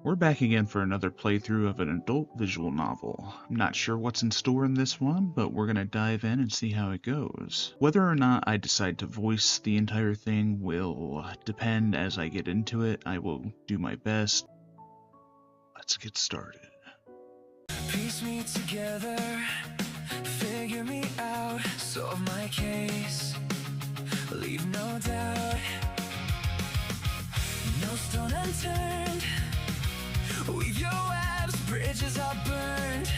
We're back again for another playthrough of an adult visual novel. I'm not sure what's in store in this one, but we're gonna dive in and see how it goes. Whether or not I decide to voice the entire thing will depend as I get into it. I will do my best. Let's get started. Piece me together, figure me out, solve my case, leave no doubt, no stone unturned, weave your webs, bridges are burned,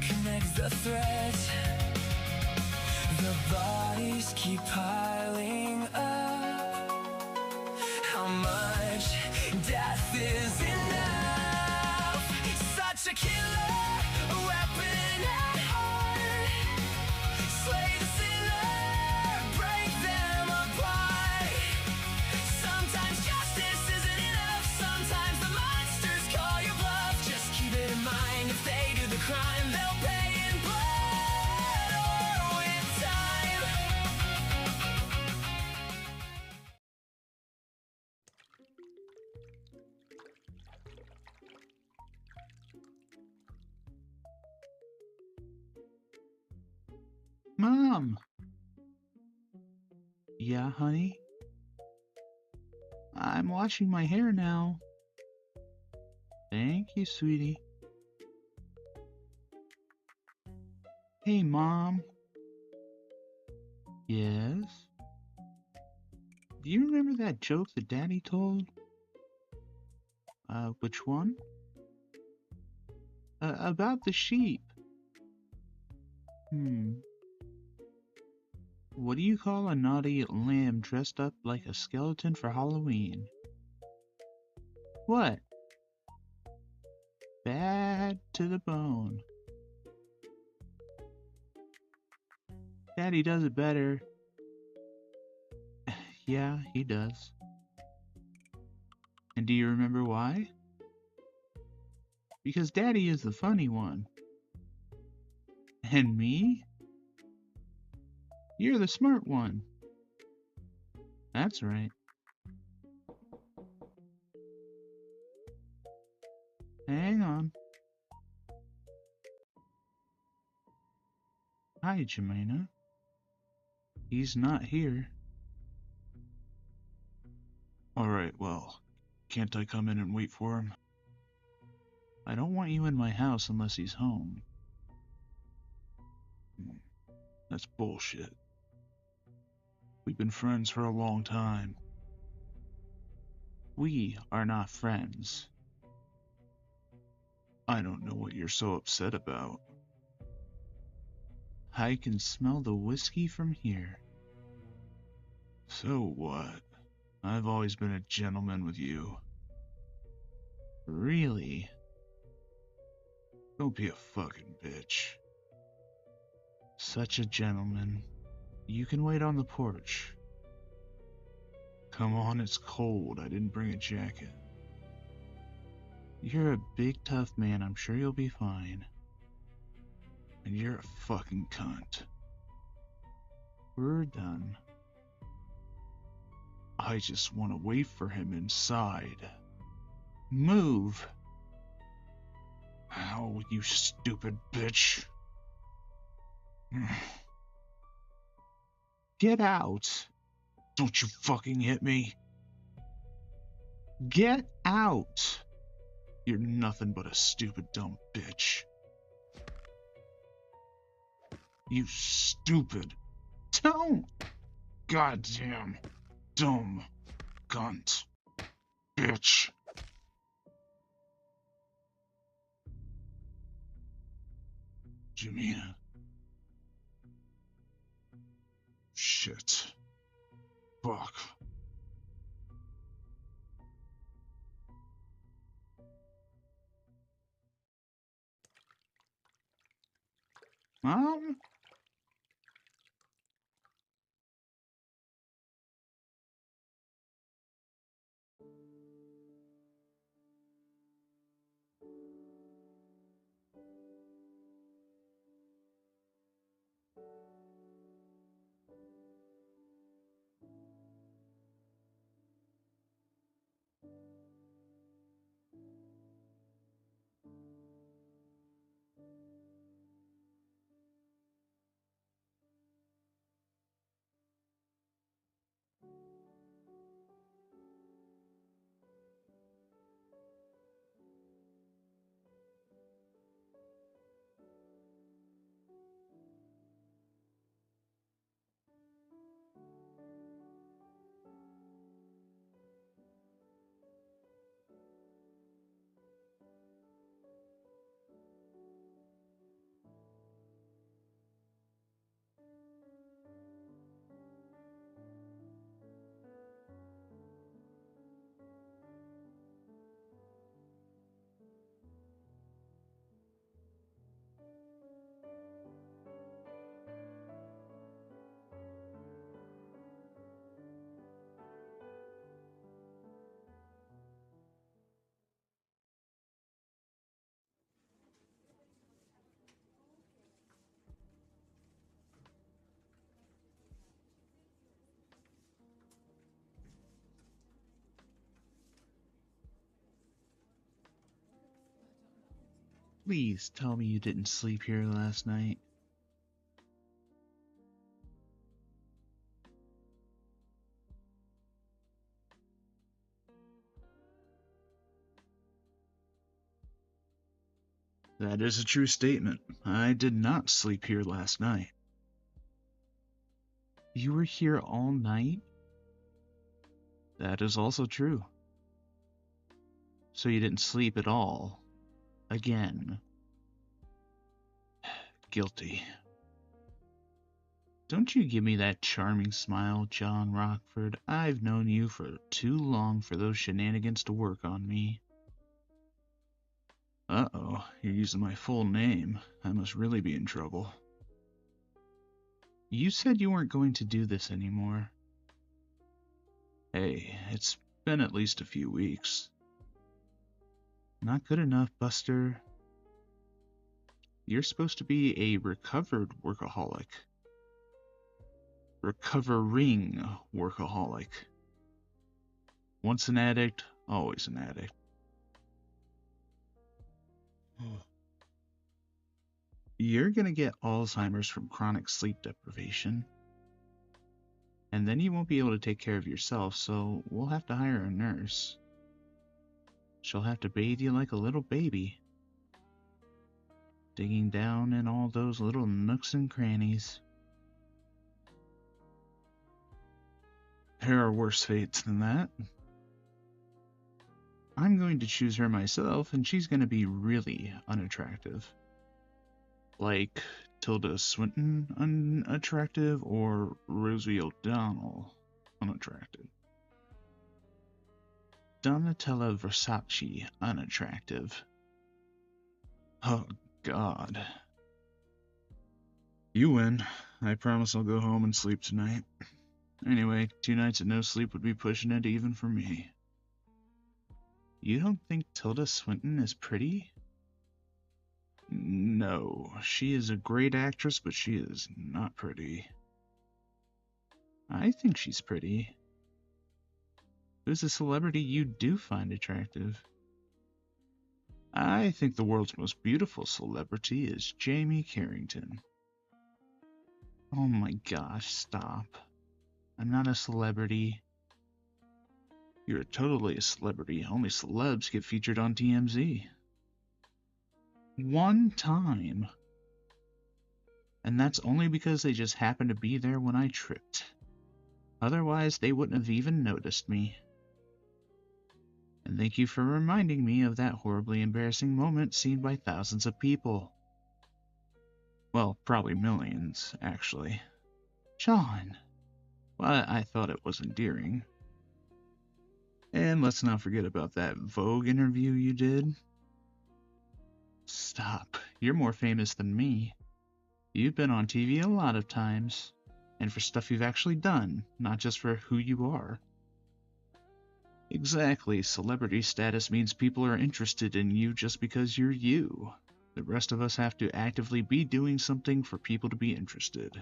connect the threads, the bodies keep piling up, how much death is enough, such a killer. Mom! Yeah, honey? I'm washing my hair now. Thank you, sweetie. Hey, Mom. Yes? Do you remember that joke that Daddy told? Which one? About the sheep. What do you call a naughty lamb dressed up like a skeleton for Halloween? What? Bad to the bone. Daddy does it better. Yeah, he does. And do you remember why? Because Daddy is the funny one. And me? You're the smart one. That's right. Hang on. Hi, Jemina. He's not here. Alright, well, can't I come in and wait for him? I don't want you in my house unless he's home. That's bullshit. We've been friends for a long time. We are not friends. I don't know what you're so upset about. I can smell the whiskey from here. So what? I've always been a gentleman with you. Really? Don't be a fucking bitch. Such a gentleman. You can wait on the porch. Come on, it's cold. I didn't bring a jacket. You're a big tough man. I'm sure you'll be fine. And you're a fucking cunt. We're done. I just want to wait for him inside. Move! Ow, you stupid bitch. Get out! Don't you fucking hit me! Get out! You're nothing but a stupid dumb bitch. You stupid. Don't! Goddamn dumb cunt. Bitch. Jemina. Shit. Fuck. Mom? Please tell me you didn't sleep here last night. That is a true statement. I did not sleep here last night. You were here all night? That is also true. So you didn't sleep at all. Again. Guilty. Don't you give me that charming smile, John Rockford. I've known you for too long for those shenanigans to work on me. Uh-oh, you're using my full name. I must really be in trouble. You said you weren't going to do this anymore. Hey, it's been at least a few weeks. Not good enough, Buster. You're supposed to be a recovered workaholic. Recovering workaholic. Once an addict, always an addict. You're gonna get Alzheimer's from chronic sleep deprivation. And then you won't be able to take care of yourself, so we'll have to hire a nurse. She'll have to bathe you like a little baby, digging down in all those little nooks and crannies. There are worse fates than that. I'm going to choose her myself, and she's going to be really unattractive. Like Tilda Swinton unattractive, or Rosie O'Donnell unattractive. Donatella Versace unattractive. Oh, God. You win. I promise I'll go home and sleep tonight. Anyway, 2 nights of no sleep would be pushing it even for me. You don't think Tilda Swinton is pretty? No, she is a great actress, but she is not pretty. I think she's pretty. Who's a celebrity you do find attractive? I think the world's most beautiful celebrity is Jamie Carrington. Oh my gosh, stop. I'm not a celebrity. You're totally a celebrity. Only celebs get featured on TMZ. One time. And that's only because they just happened to be there when I tripped. Otherwise, they wouldn't have even noticed me. And thank you for reminding me of that horribly embarrassing moment seen by thousands of people. Well, probably millions, actually. John. Well, I thought it was endearing. And let's not forget about that Vogue interview you did. Stop. You're more famous than me. You've been on TV a lot of times. And for stuff you've actually done, not just for who you are. Exactly. Celebrity status means people are interested in you just because you're you. The rest of us have to actively be doing something for people to be interested.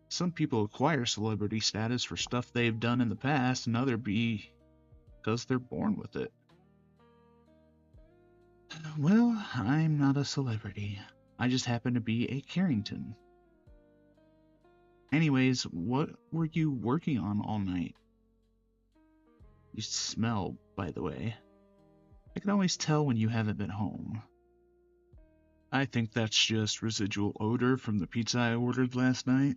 Some people acquire celebrity status for stuff they've done in the past, and others because they're born with it. Well, I'm not a celebrity. I just happen to be a Carrington. Anyways, what were you working on all night? You smell, by the way. I can always tell when you haven't been home. I think that's just residual odor from the pizza I ordered last night.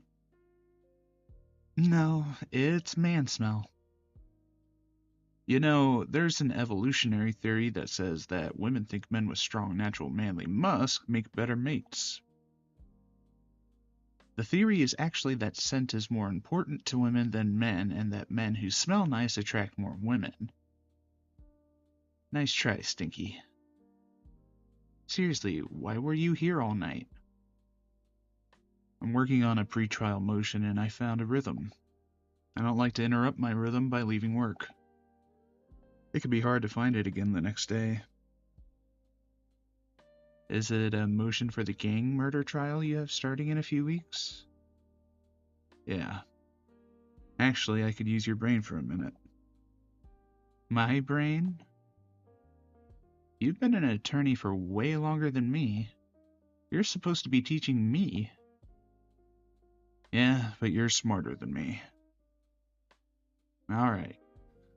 No, it's man smell. You know, there's an evolutionary theory that says that women think men with strong natural manly musk make better mates. The theory is actually that scent is more important to women than men, and that men who smell nice attract more women. Nice try, Stinky. Seriously, why were you here all night? I'm working on a pre-trial motion and I found a rhythm. I don't like to interrupt my rhythm by leaving work. It could be hard to find it again the next day. Is it a motion for the gang murder trial you have starting in a few weeks? Yeah. Actually, I could use your brain for a minute. My brain? You've been an attorney for way longer than me. You're supposed to be teaching me. Yeah, but you're smarter than me. Alright.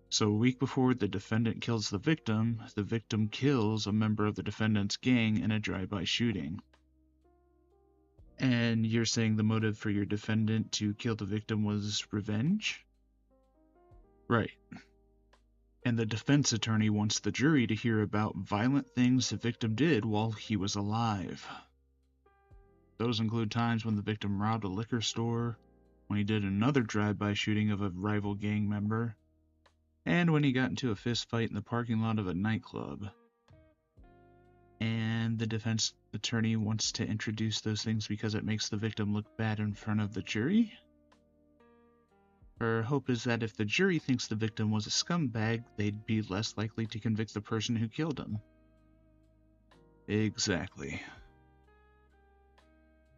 So a week before the defendant kills the victim kills a member of the defendant's gang in a drive-by shooting. And you're saying the motive for your defendant to kill the victim was revenge? Right. And the defense attorney wants the jury to hear about violent things the victim did while he was alive. Those include times when the victim robbed a liquor store, when he did another drive-by shooting of a rival gang member, and when he got into a fist fight in the parking lot of a nightclub. And the defense attorney wants to introduce those things because it makes the victim look bad in front of the jury? Her hope is that if the jury thinks the victim was a scumbag, they'd be less likely to convict the person who killed him. Exactly.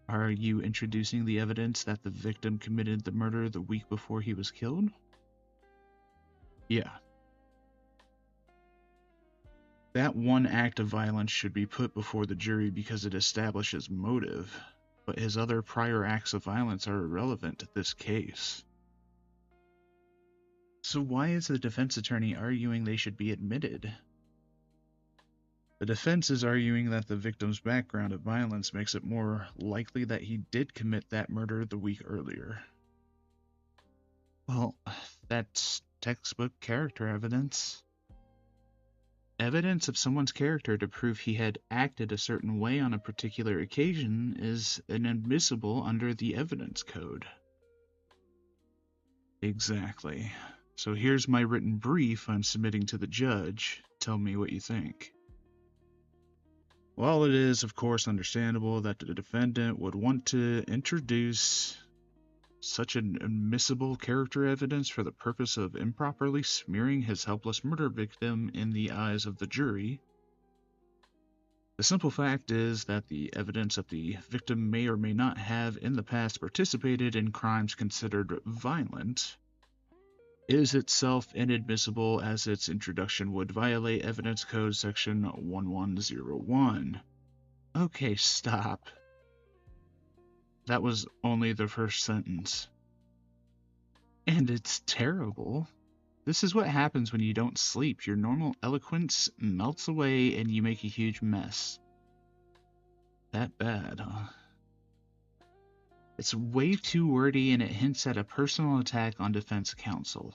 Are you introducing the evidence that the victim committed the murder the week before he was killed? Yeah. That one act of violence should be put before the jury because it establishes motive, but his other prior acts of violence are irrelevant to this case. So why is the defense attorney arguing they should be admitted? The defense is arguing that the victim's background of violence makes it more likely that he did commit that murder the week earlier. Well, that's textbook character evidence. Evidence of someone's character to prove he had acted a certain way on a particular occasion is inadmissible under the evidence code. Exactly. So here's my written brief I'm submitting to the judge. Tell me what you think. While it is, of course, understandable that the defendant would want to introduce such an admissible character evidence for the purpose of improperly smearing his helpless murder victim in the eyes of the jury, the simple fact is that the evidence that the victim may or may not have in the past participated in crimes considered violent is itself inadmissible, as its introduction would violate Evidence Code Section 1101. Okay, stop. That was only the first sentence. And it's terrible. This is what happens when you don't sleep. Your normal eloquence melts away and you make a huge mess. That bad, huh? It's way too wordy and it hints at a personal attack on defense counsel.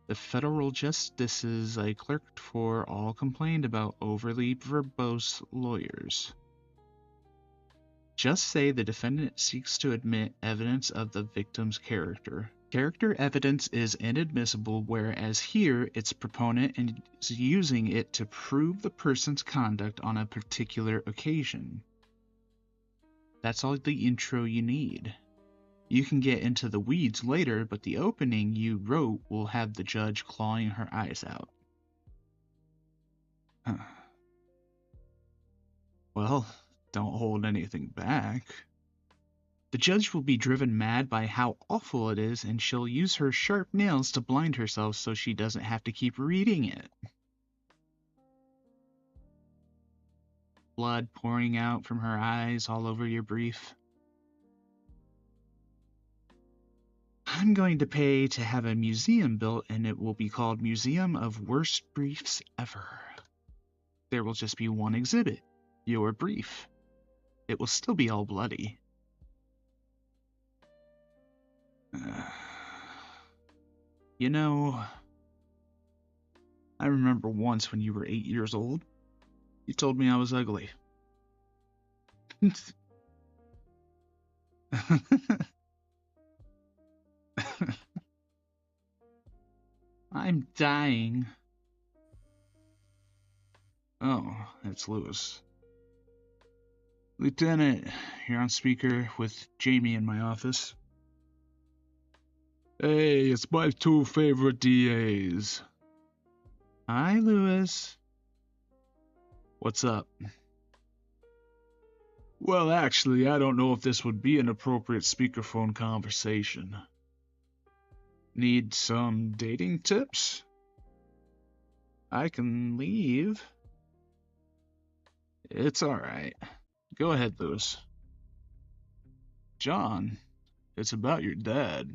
The federal justices I clerked for all complained about overly verbose lawyers. Just say the defendant seeks to admit evidence of the victim's character. Character evidence is inadmissible, whereas here its proponent is using it to prove the person's conduct on a particular occasion. That's all the intro you need. You can get into the weeds later, but the opening you wrote will have the judge clawing her eyes out. Huh. Well, don't hold anything back. The judge will be driven mad by how awful it is, and she'll use her sharp nails to blind herself so she doesn't have to keep reading it. Blood pouring out from her eyes all over your brief. I'm going to pay to have a museum built, and it will be called Museum of Worst Briefs Ever. There will just be one exhibit, your brief. It will still be all bloody. You know, I remember once when you were 8 years old, you told me I was ugly. I'm dying. Oh, it's Lewis. Lieutenant, you're on speaker with Jamie in my office. Hey, it's my two favorite DAs. Hi, Lewis. What's up? Well, actually, I don't know if this would be an appropriate speakerphone conversation. Need some dating tips? I can leave. It's alright. Go ahead, Lewis. John, it's about your dad.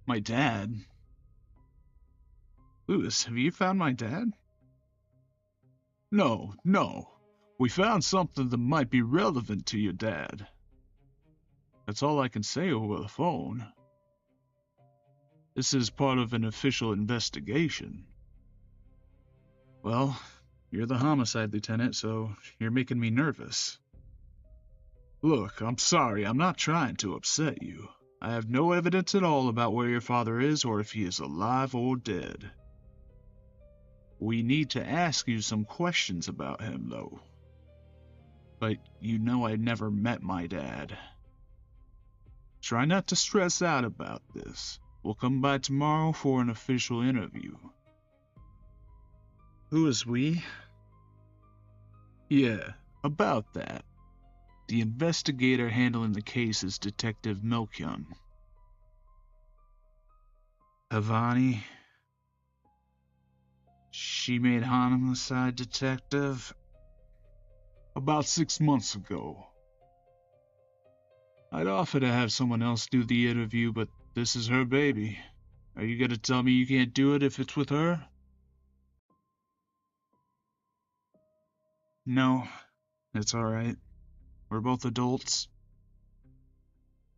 My dad? Lewis, have you found my dad? No, no. We found something that might be relevant to your dad. That's all I can say over the phone. This is part of an official investigation. Well, you're the homicide lieutenant, so you're making me nervous. Look, I'm sorry, I'm not trying to upset you. I have no evidence at all about where your father is or if he is alive or dead. We need to ask you some questions about him, though. But you know I never met my dad. Try not to stress out about this. We'll come by tomorrow for an official interview. Who is we? Yeah, about that. The investigator handling the case is Detective Melchion. Havani. She made homicide detective about 6 months ago. I'd offer to have someone else do the interview, but this is her baby. Are you gonna tell me you can't do it if it's with her? No, it's alright. We're both adults.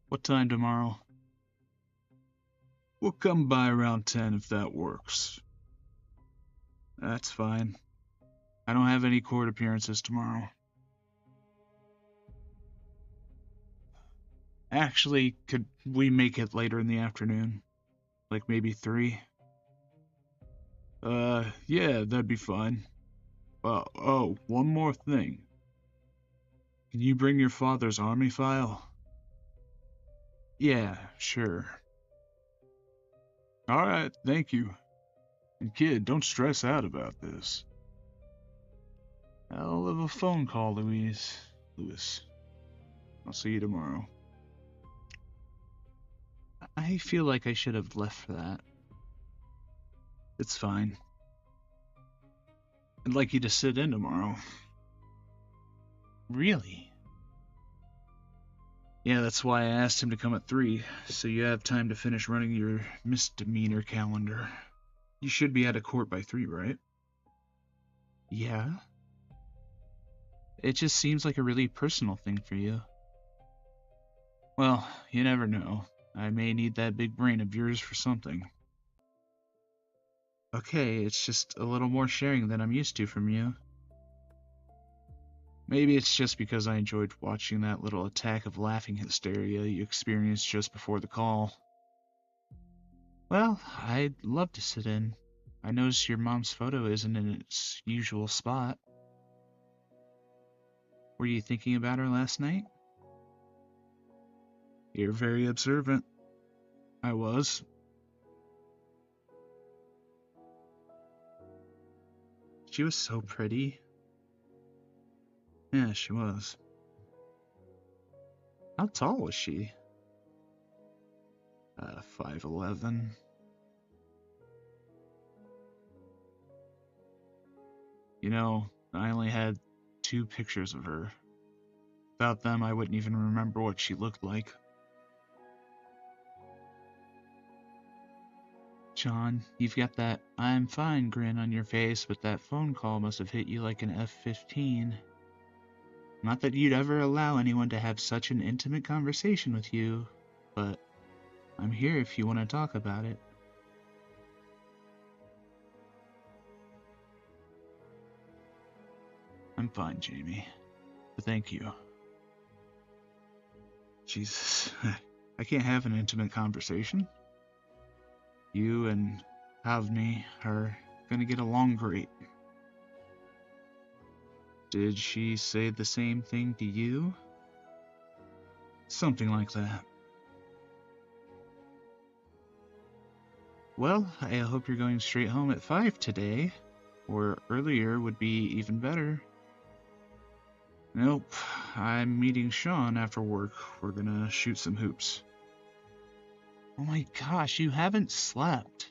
What time tomorrow? We'll come by around 10 if that works. That's fine. I don't have any court appearances tomorrow. Actually, could we make it later in the afternoon? Like maybe 3? Yeah, that'd be fine. Oh, one more thing. Can you bring your father's army file? Yeah, sure. Alright, thank you. And kid, don't stress out about this. Hell of a phone call, Louise. Lewis. I'll see you tomorrow. I feel like I should have left for that. It's fine. I'd like you to sit in tomorrow. Really? Yeah, that's why I asked him to come at 3, so you have time to finish running your misdemeanor calendar. You should be out of court by 3, right? Yeah? It just seems like a really personal thing for you. Well, you never know. I may need that big brain of yours for something. Okay, it's just a little more sharing than I'm used to from you. Maybe it's just because I enjoyed watching that little attack of laughing hysteria you experienced just before the call. Well, I'd love to sit in. I noticed your mom's photo isn't in its usual spot. Were you thinking about her last night? You're very observant. I was. She was so pretty. Yeah, she was. How tall was she? 5'11". You know, I only had 2 pictures of her. Without them, I wouldn't even remember what she looked like. John, you've got that I'm fine grin on your face, but that phone call must have hit you like an F-15. Not that you'd ever allow anyone to have such an intimate conversation with you, but I'm here if you want to talk about it. I'm fine, Jamie. But thank you. Jesus, I can't have an intimate conversation. You and Avni are gonna get along great. Did she say the same thing to you? Something like that. Well, I hope you're going straight home at 5 today, or earlier would be even better. Nope, I'm meeting Sean after work. We're gonna shoot some hoops. Oh my gosh, you haven't slept.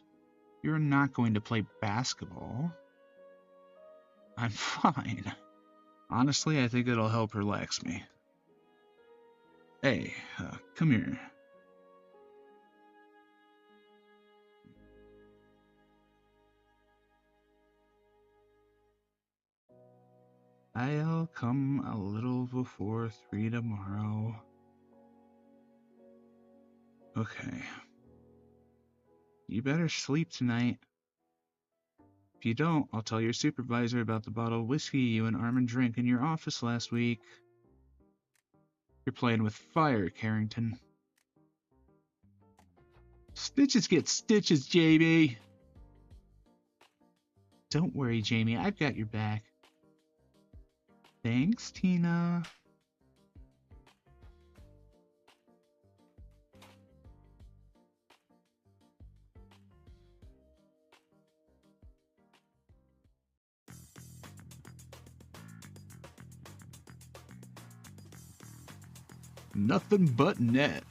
You're not going to play basketball. I'm fine. Honestly, I think it'll help relax me. Hey, come here. I'll come a little before 3 tomorrow. Okay. You better sleep tonight. If you don't, I'll tell your supervisor about the bottle of whiskey you and Armin drank in your office last week. You're playing with fire, Carrington. Stitches get stitches, Jamie. Don't worry, Jamie. I've got your back. Thanks, Tina. Nothing but net.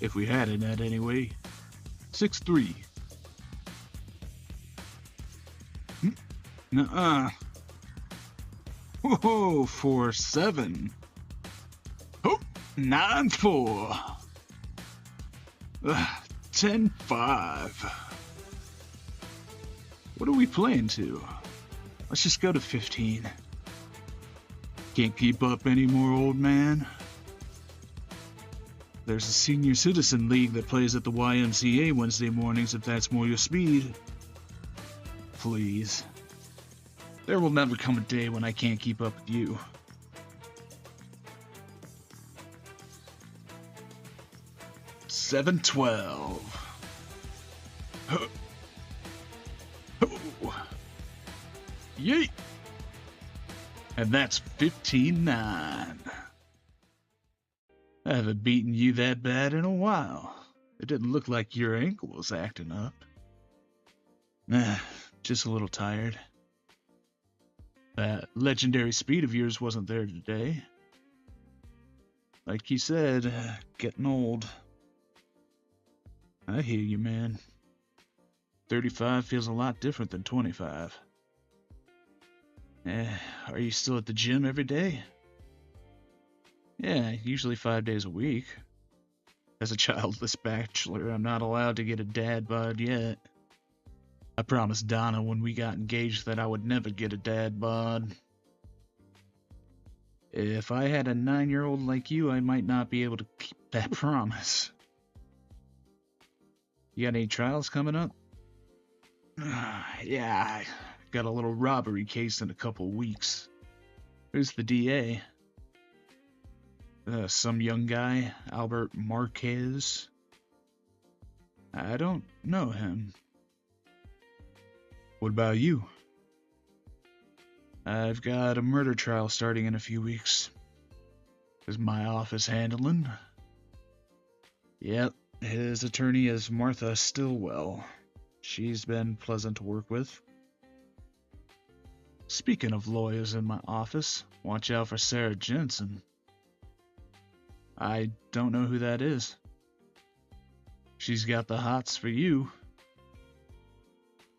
If we had a net anyway. 6'3". Nuh-uh. Whoa, 4'7". Oh, 9'4". 10'5". What are we playing to? Let's just go to 15. Can't keep up anymore, old man. There's a senior citizen league that plays at the YMCA Wednesday mornings if that's more your speed. Please. There will never come a day when I can't keep up with you. $7.12. Yeet! And that's 15-9. I haven't beaten you that bad in a while. It didn't look like your ankle was acting up. Nah, just a little tired. That legendary speed of yours wasn't there today. Like you said, getting old. I hear you, man. 35 feels a lot different than 25. Are you still at the gym every day? Yeah, usually 5 days a week. As a childless bachelor, I'm not allowed to get a dad bod yet. I promised Donna when we got engaged that I would never get a dad bod. If I had a 9-year-old like you, I might not be able to keep that promise. You got any trials coming up? Yeah, I got a little robbery case in a couple weeks. Who's the DA? Some young guy, Albert Marquez. I don't know him. What about you? I've got a murder trial starting in a few weeks. Is my office handling? Yep, his attorney is Martha Stillwell. She's been pleasant to work with. Speaking of lawyers in my office, watch out for Sarah Jensen. I don't know who that is. She's got the hots for you.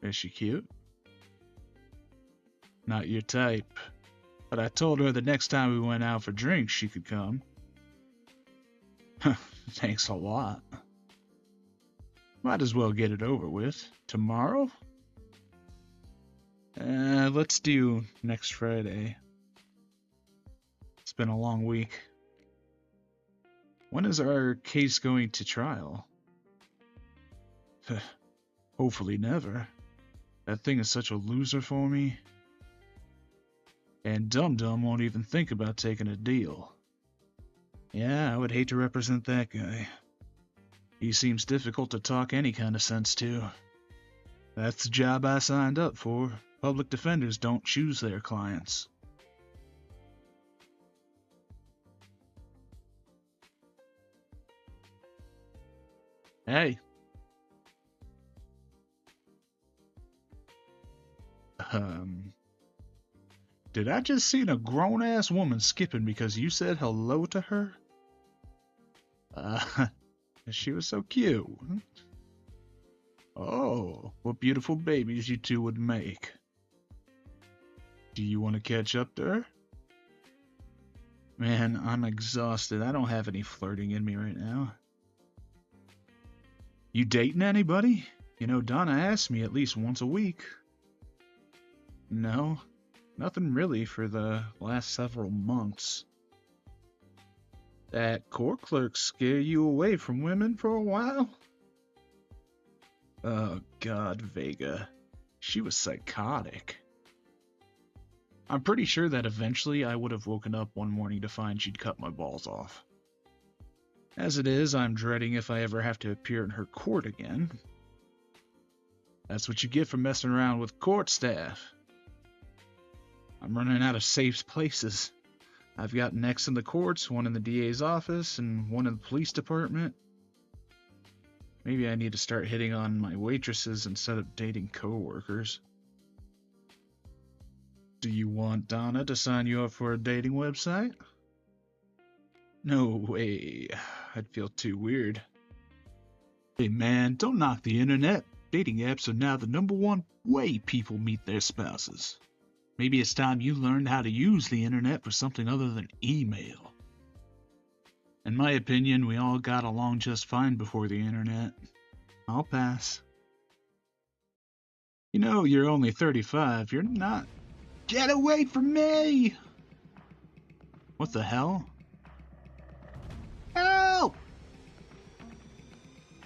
Is she cute? Not your type. But I told her the next time we went out for drinks she could come. Thanks a lot. Might as well get it over with. Tomorrow? Let's do next Friday. It's been a long week. When is our case going to trial? Hopefully never. That thing is such a loser for me. And Dum Dum won't even think about taking a deal. Yeah, I would hate to represent that guy. He seems difficult to talk any kind of sense to. That's the job I signed up for. Public defenders don't choose their clients. Hey. Did I just see a grown-ass woman skipping because you said hello to her? She was so cute. Oh, what beautiful babies you two would make. Do you want to catch up to her? Man, I'm exhausted. I don't have any flirting in me right now. You dating anybody? You know, Donna asks me at least once a week. No, nothing really for the last several months. That court clerk scare you away from women for a while? Oh, God, Vega. She was psychotic. I'm pretty sure that eventually I would have woken up one morning to find she'd cut my balls off. As it is, I'm dreading if I ever have to appear in her court again. That's what you get for messing around with court staff. I'm running out of safe places. I've got necks in the courts, one in the DA's office, and one in the police department. Maybe I need to start hitting on my waitresses instead of dating co-workers. Do you want Donna to sign you up for a dating website? No way. I'd feel too weird. Hey man, don't knock the internet. Dating apps are now the #1 way people meet their spouses. Maybe it's time you learned how to use the internet for something other than email. In my opinion, we all got along just fine before the internet. I'll pass. You know, you're only 35. You're not... Get away from me! What the hell? Help!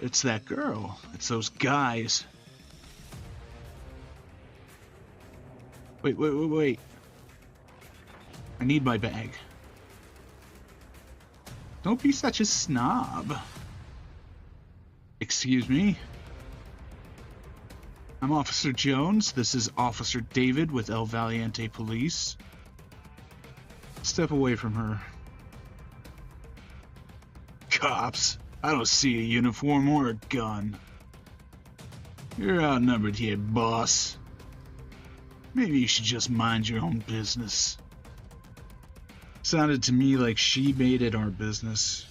It's that girl. It's those guys. Wait. I need my bag. Don't be such a snob. Excuse me? I'm Officer Jones. This is Officer David with El Valiente Police. Step away from her. Cops. I don't see a uniform or a gun. You're outnumbered here, boss. Maybe you should just mind your own business. Sounded to me like she made it our business.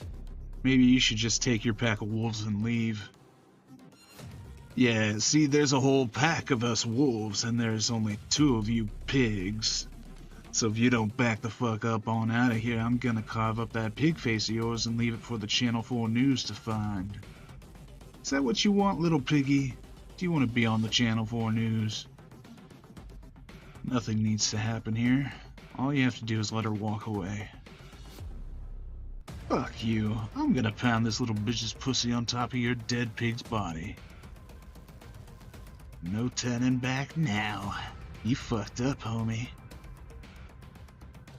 Maybe you should just take your pack of wolves and leave. Yeah, see, there's a whole pack of us wolves, and there's only 2 of you pigs. So if you don't back the fuck up on out of here, I'm gonna carve up that pig face of yours and leave it for the Channel 4 News to find. Is that what you want, little piggy? Do you want to be on the Channel 4 News? Nothing needs to happen here. All you have to do is let her walk away. Fuck you. I'm gonna pound this little bitch's pussy on top of your dead pig's body. No turning back now. You fucked up, homie.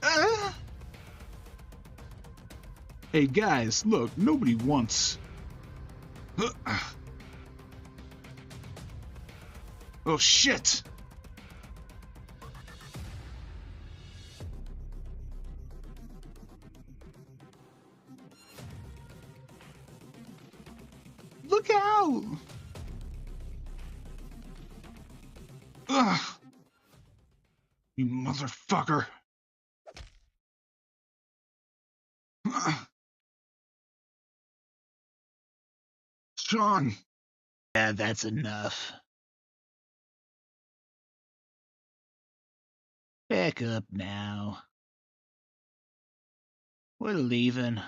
Ah! Hey guys, look, nobody wants... Oh shit! Look out! Ugh! You motherfucker! Sean! Yeah, that's enough. Back up now. We're leaving.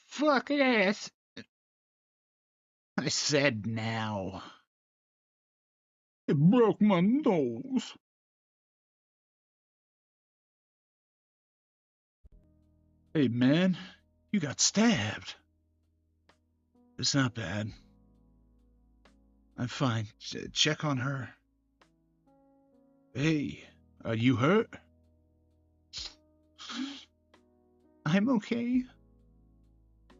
Fuck ass! I said now. It broke my nose. Hey man, you got stabbed. It's not bad. I'm fine. Check on her. Hey, are you hurt? I'm okay.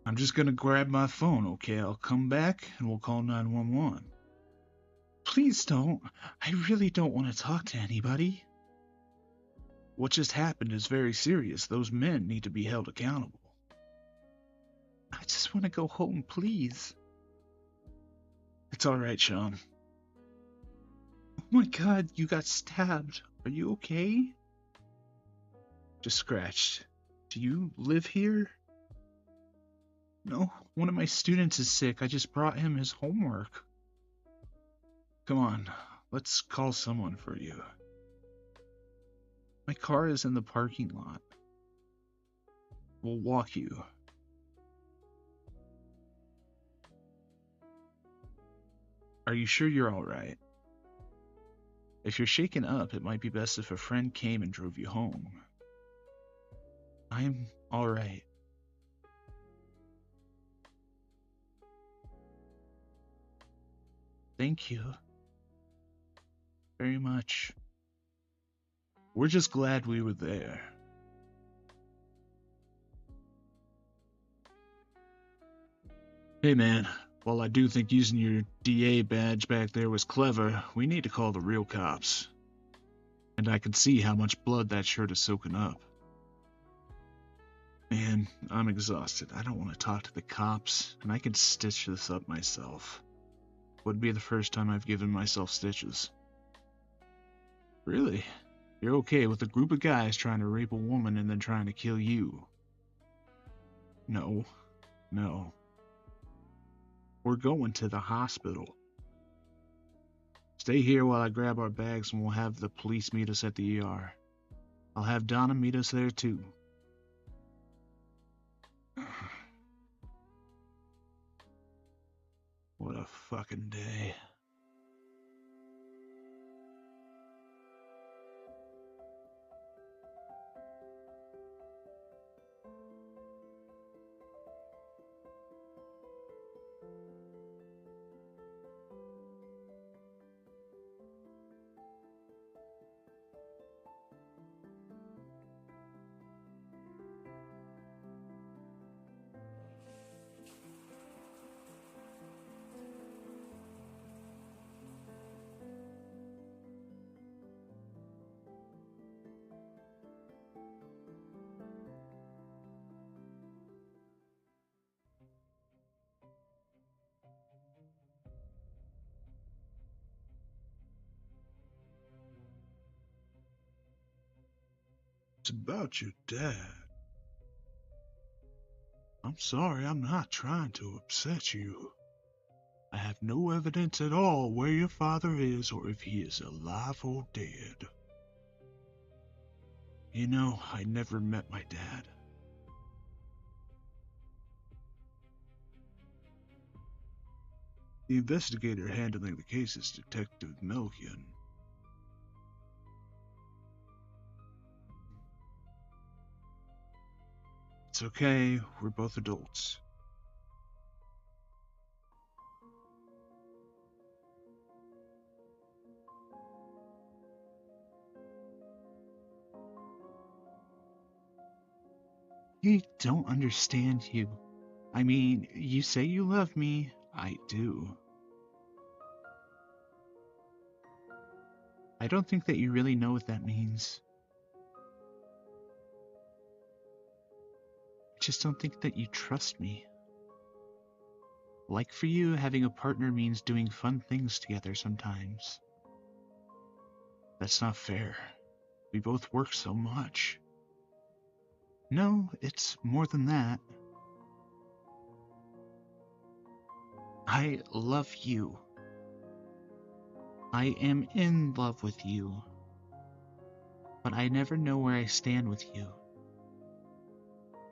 I'm just gonna grab my phone, okay? I'll come back and we'll call 911. Please don't. I really don't want to talk to anybody. What just happened is very serious. Those men need to be held accountable. I just want to go home, please. It's alright, Sean. Oh my god, you got stabbed. Are you okay? Just scratched. Do you live here? No, one of my students is sick. I just brought him his homework. Come on, let's call someone for you. My car is in the parking lot. We'll walk you. Are you sure you're alright? If you're shaken up, it might be best if a friend came and drove you home. I'm alright. Thank you. Very much. We're just glad we were there. Hey man, while I do think using your DA badge back there was clever, we need to call the real cops. And I can see how much blood that shirt is soaking up. Man, I'm exhausted. I don't want to talk to the cops, and I can stitch this up myself. Wouldn't be the first time I've given myself stitches. Really? You're okay with a group of guys trying to rape a woman and then trying to kill you? No. No. We're going to the hospital. Stay here while I grab our bags and we'll have the police meet us at the ER. I'll have Donna meet us there too. What a fucking day. It's about your dad. I'm sorry, I'm not trying to upset you. I have no evidence at all where your father is or if he is alive or dead. You know, I never met my dad. The investigator handling the case is Detective Melkian. It's okay, we're both adults. I don't understand you. I mean, you say you love me. I do. I don't think that you really know what that means. I just don't think that you trust me. Like for you, having a partner means doing fun things together sometimes. That's not fair. We both work so much. No, it's more than that. I love you. I am in love with you. But I never know where I stand with you.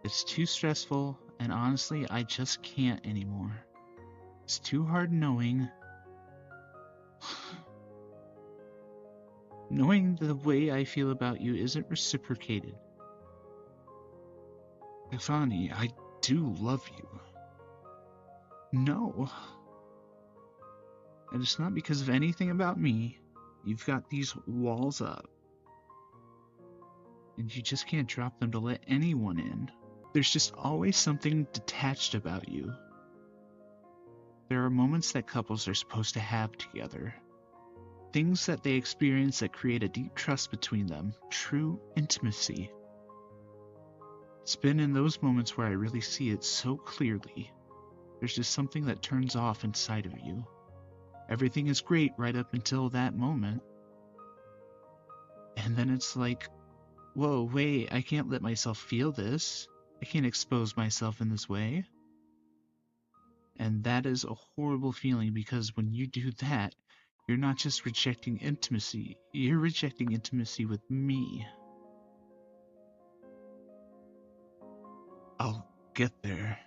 It's too stressful, and honestly, I just can't anymore. It's too hard knowing the way I feel about you isn't reciprocated. Ifani, I do love you. No. And it's not because of anything about me. You've got these walls up. And you just can't drop them to let anyone in. There's just always something detached about you. There are moments that couples are supposed to have together. Things that they experience that create a deep trust between them. True intimacy. It's been in those moments where I really see it so clearly. There's just something that turns off inside of you. Everything is great right up until that moment. And then it's like, whoa, wait, I can't let myself feel this. I can't expose myself in this way. And that is a horrible feeling because when you do that, you're not just rejecting intimacy, you're rejecting intimacy with me. I'll get there.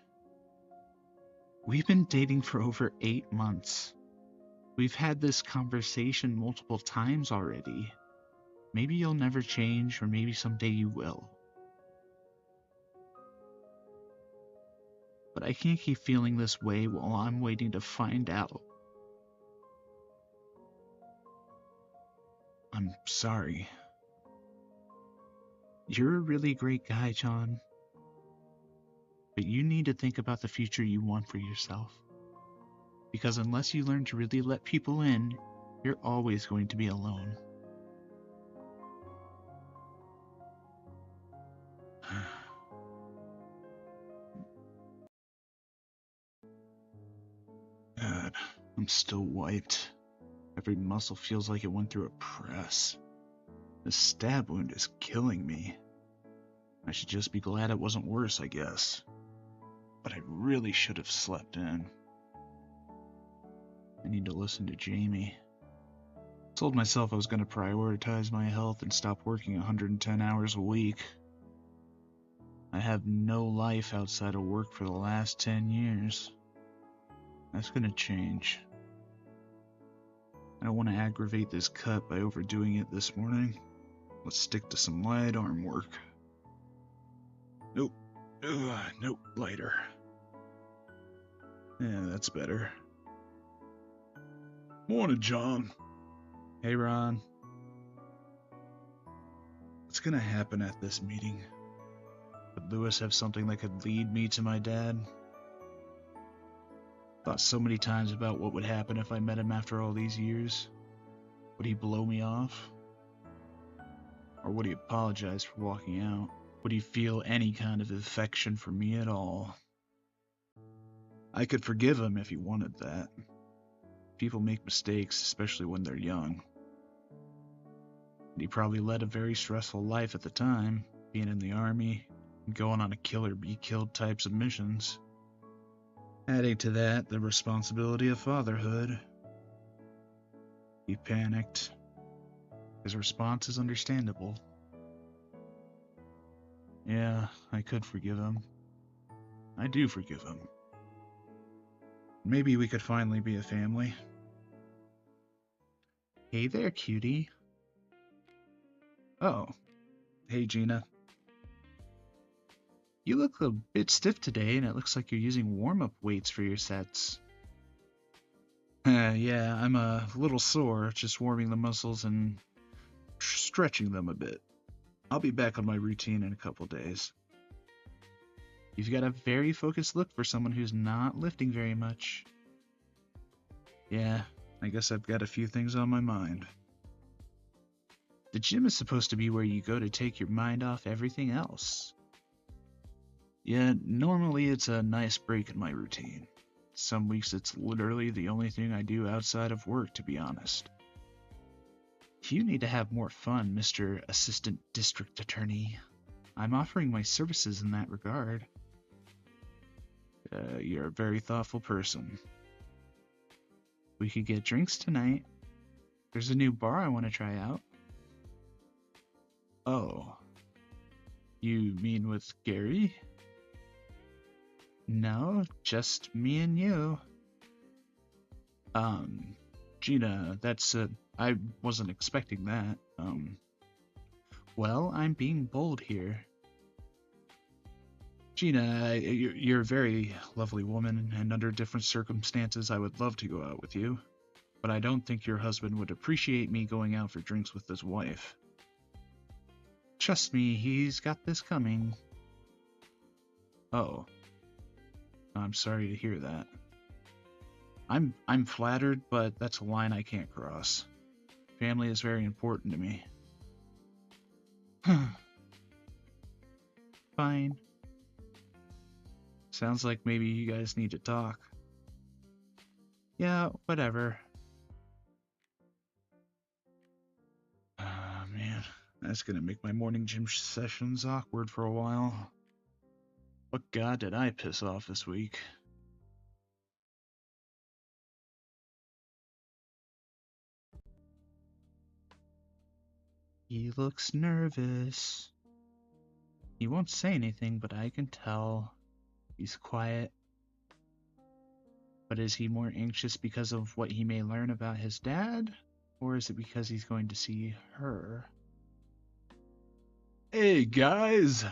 We've been dating for over 8 months. We've had this conversation multiple times already. Maybe you'll never change, or maybe someday you will. But I can't keep feeling this way while I'm waiting to find out. I'm sorry. You're a really great guy, John. But you need to think about the future you want for yourself. Because unless you learn to really let people in, you're always going to be alone. God, I'm still wiped. Every muscle feels like it went through a press. This stab wound is killing me. I should just be glad it wasn't worse, I guess. But I really should have slept in. I need to listen to Jamie. I told myself I was going to prioritize my health and stop working 110 hours a week. I have no life outside of work for the last 10 years. That's going to change. I don't want to aggravate this cut by overdoing it this morning. Let's stick to some light arm work. Nope. Nope, lighter. Yeah, that's better. Morning, John. Hey, Ron. What's gonna happen at this meeting? Would Lewis have something that could lead me to my dad? Thought so many times about what would happen if I met him after all these years. Would he blow me off? Or would he apologize for walking out? Would he feel any kind of affection for me at all? I could forgive him if he wanted that. People make mistakes, especially when they're young. And he probably led a very stressful life at the time, being in the army, and going on a kill or be killed types of missions. Adding to that, the responsibility of fatherhood. He panicked. His response is understandable. Yeah, I could forgive him. I do forgive him. Maybe we could finally be a family. Hey there, cutie. Oh, hey, Gina. You look a bit stiff today, and it looks like you're using warm-up weights for your sets. Yeah, I'm a little sore, just warming the muscles and stretching them a bit. I'll be back on my routine in a couple days. You've got a very focused look for someone who's not lifting very much. Yeah, I guess I've got a few things on my mind. The gym is supposed to be where you go to take your mind off everything else. Yeah, normally it's a nice break in my routine. Some weeks it's literally the only thing I do outside of work, to be honest. You need to have more fun, Mr. Assistant District Attorney. I'm offering my services in that regard. You're a very thoughtful person. We could get drinks tonight. There's a new bar I want to try out. Oh. You mean with Gary? No, just me and you. Gina, I wasn't expecting that. Well, I'm being bold here. Gina, you're a very lovely woman, and under different circumstances I would love to go out with you. But I don't think your husband would appreciate me going out for drinks with his wife. Trust me, he's got this coming. Oh. I'm sorry to hear that. I'm flattered, but that's a line I can't cross. Family is very important to me. Fine. Sounds like maybe you guys need to talk. Yeah, whatever. Man, that's gonna make my morning gym sessions awkward for a while. What god did I piss off this week? He looks nervous. He won't say anything, but I can tell. He's quiet. But is he more anxious because of what he may learn about his dad? Or is it because he's going to see her? Hey, guys!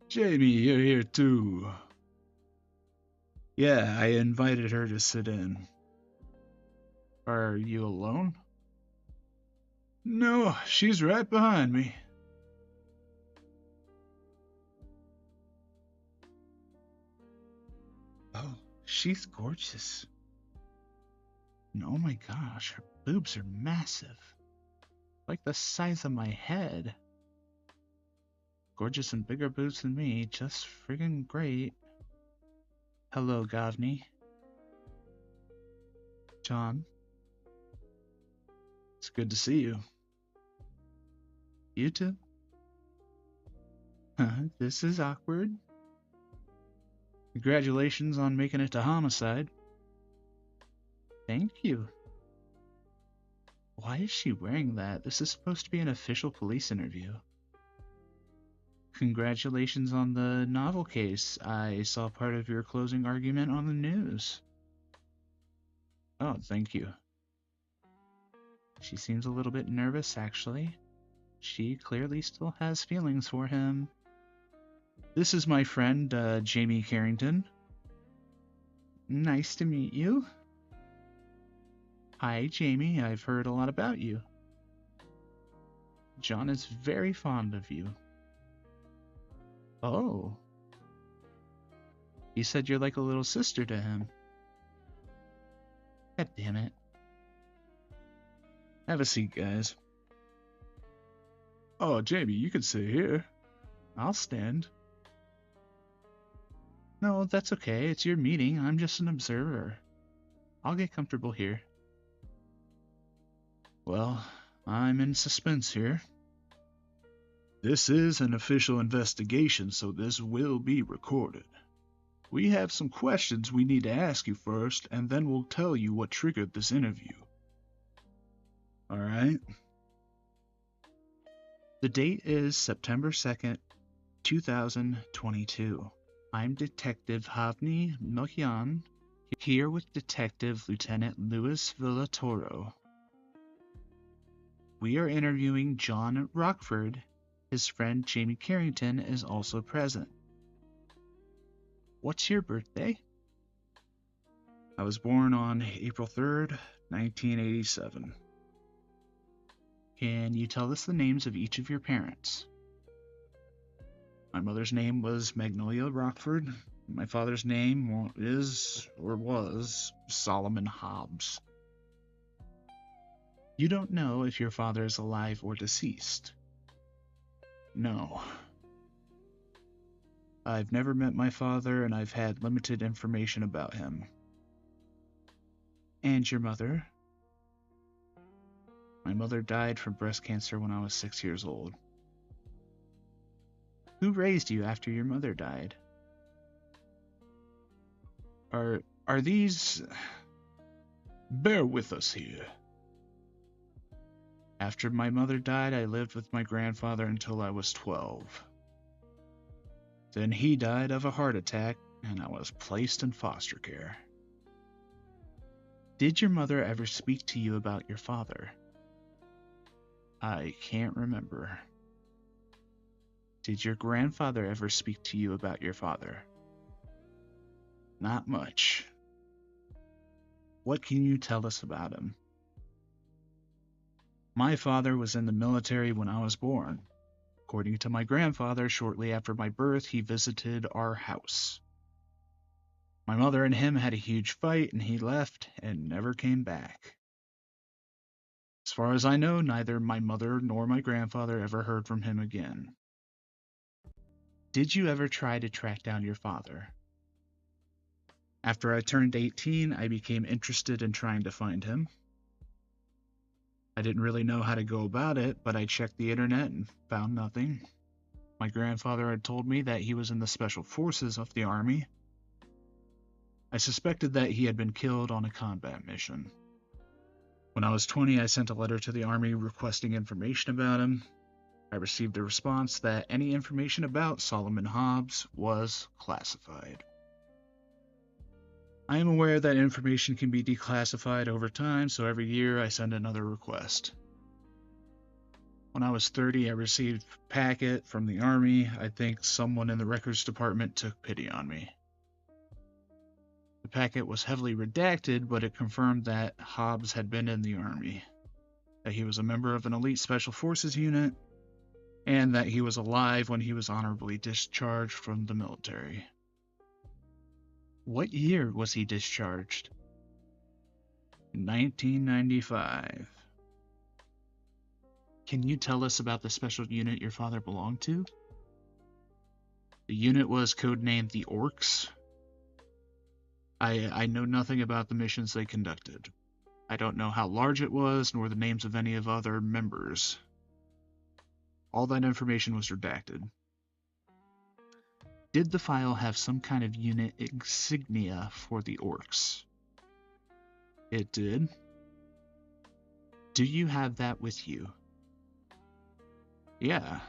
Jamie, you're here too. Yeah, I invited her to sit in. Are you alone? No, she's right behind me. Oh, she's gorgeous. And oh my gosh, her boobs are massive. Like the size of my head. Gorgeous and bigger boobs than me, just friggin' great. Hello, Gavni. John. It's good to see you. You too. This is awkward. Congratulations on making it to homicide. Thank you. Why is she wearing that? This is supposed to be an official police interview. Congratulations on the novel case. I saw part of your closing argument on the news. Oh, thank you. She seems a little bit nervous, actually. She clearly still has feelings for him. This is my friend, Jamie Carrington. Nice to meet you. Hi, Jamie. I've heard a lot about you. John is very fond of you. Oh. He said you're like a little sister to him. God damn it. Have a seat, guys. Oh, Jamie, you can sit here. I'll stand. No, that's okay. It's your meeting. I'm just an observer. I'll get comfortable here. Well, I'm in suspense here. This is an official investigation, so this will be recorded. We have some questions we need to ask you first, and then we'll tell you what triggered this interview. Alright? The date is September 2nd, 2022. I'm Detective Havni Milkian, here with Detective Lieutenant Louis Villatoro. We are interviewing John Rockford. His friend Jamie Carrington is also present. What's your birthday? I was born on April 3rd, 1987. Can you tell us the names of each of your parents? My mother's name was Magnolia Rockford. My father's name was Solomon Hobbs. You don't know if your father is alive or deceased? No. I've never met my father, and I've had limited information about him. And your mother? My mother died from breast cancer when I was 6 years old. Who raised you after your mother died? Are these... Bear with us here. After my mother died, I lived with my grandfather until I was 12. Then he died of a heart attack, and I was placed in foster care. Did your mother ever speak to you about your father? I can't remember. Did your grandfather ever speak to you about your father? Not much. What can you tell us about him? My father was in the military when I was born. According to my grandfather, shortly after my birth, he visited our house. My mother and him had a huge fight, and he left and never came back. As far as I know, neither my mother nor my grandfather ever heard from him again. Did you ever try to track down your father? After I turned 18, I became interested in trying to find him. I didn't really know how to go about it, but I checked the internet and found nothing. My grandfather had told me that he was in the special forces of the army. I suspected that he had been killed on a combat mission. When I was 20, I sent a letter to the Army requesting information about him. I received a response that any information about Solomon Hobbs was classified. I am aware that information can be declassified over time, so every year I send another request. When I was 30, I received a packet from the Army. I think someone in the records department took pity on me. The packet was heavily redacted, but it confirmed that Hobbs had been in the Army, that he was a member of an elite special forces unit, and that he was alive when he was honorably discharged from the military. What year was he discharged? 1995. Can you tell us about the special unit your father belonged to? The unit was codenamed the Orcs. I know nothing about the missions they conducted. I don't know how large it was, nor the names of any of other members. All that information was redacted. Did the file have some kind of unit insignia for the Orcs? It did. Do you have that with you? Yeah.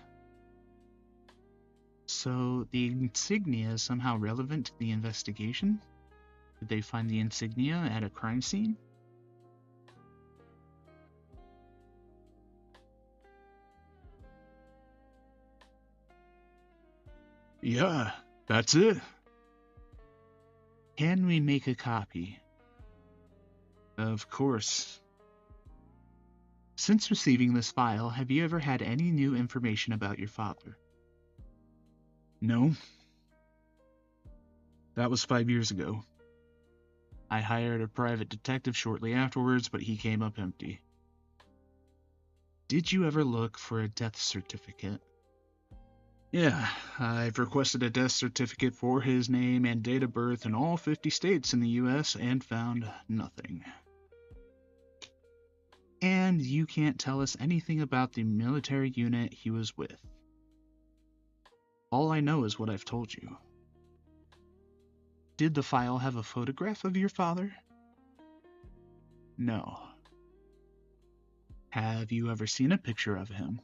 So the insignia is somehow relevant to the investigation? Did they find the insignia at a crime scene? Yeah, that's it. Can we make a copy? Of course. Since receiving this file, have you ever had any new information about your father? No. That was 5 years ago. I hired a private detective shortly afterwards, but he came up empty. Did you ever look for a death certificate? Yeah, I've requested a death certificate for his name and date of birth in all 50 states in the US and found nothing. And you can't tell us anything about the military unit he was with. All I know is what I've told you. Did the file have a photograph of your father? No. Have you ever seen a picture of him?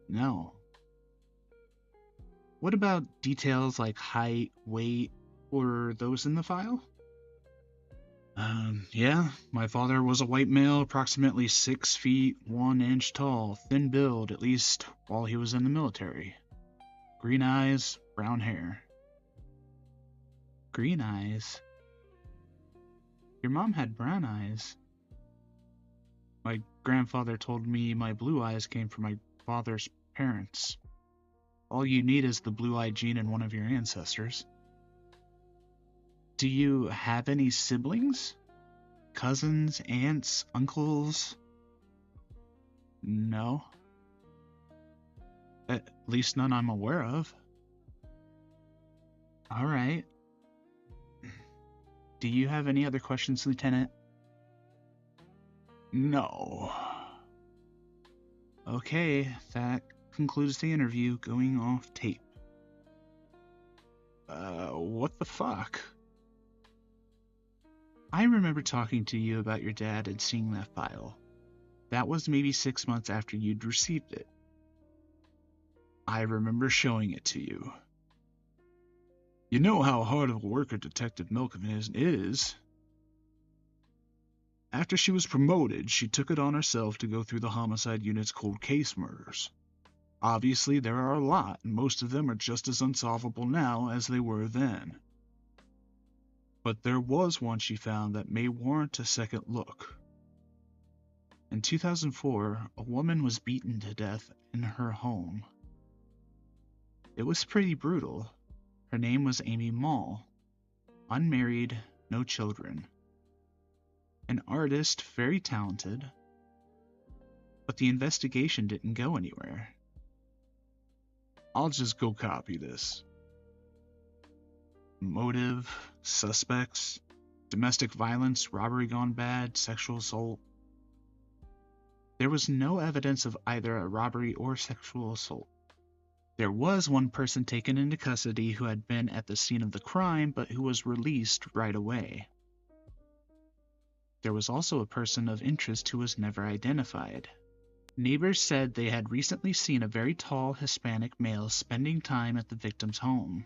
No. What about details like height, weight, or those in the file? Yeah, my father was a white male, approximately 6 feet 1 inch tall, thin build, at least while he was in the military. Green eyes, brown hair. Green eyes? Your mom had brown eyes. My grandfather told me my blue eyes came from my father's parents. All you need is the blue-eyed gene in one of your ancestors. Do you have any siblings? Cousins, aunts, uncles? No. At least none I'm aware of. Alright. Do you have any other questions, Lieutenant? No. Okay, that concludes the interview. Going off tape. What the fuck? I remember talking to you about your dad and seeing that file. That was maybe 6 months after you'd received it. I remember showing it to you. You know how hard of a worker Detective Milkman is. After she was promoted, she took it on herself to go through the homicide unit's cold case murders. Obviously, there are a lot, and most of them are just as unsolvable now as they were then. But there was one she found that may warrant a second look. In 2004, a woman was beaten to death in her home. It was pretty brutal. Her name was Amy Mall. Unmarried, no children. An artist, very talented. But the investigation didn't go anywhere. I'll just go copy this. Motive, suspects, domestic violence, robbery gone bad, sexual assault. There was no evidence of either a robbery or sexual assault. There was one person taken into custody who had been at the scene of the crime, but who was released right away. There was also a person of interest who was never identified. Neighbors said they had recently seen a very tall Hispanic male spending time at the victim's home.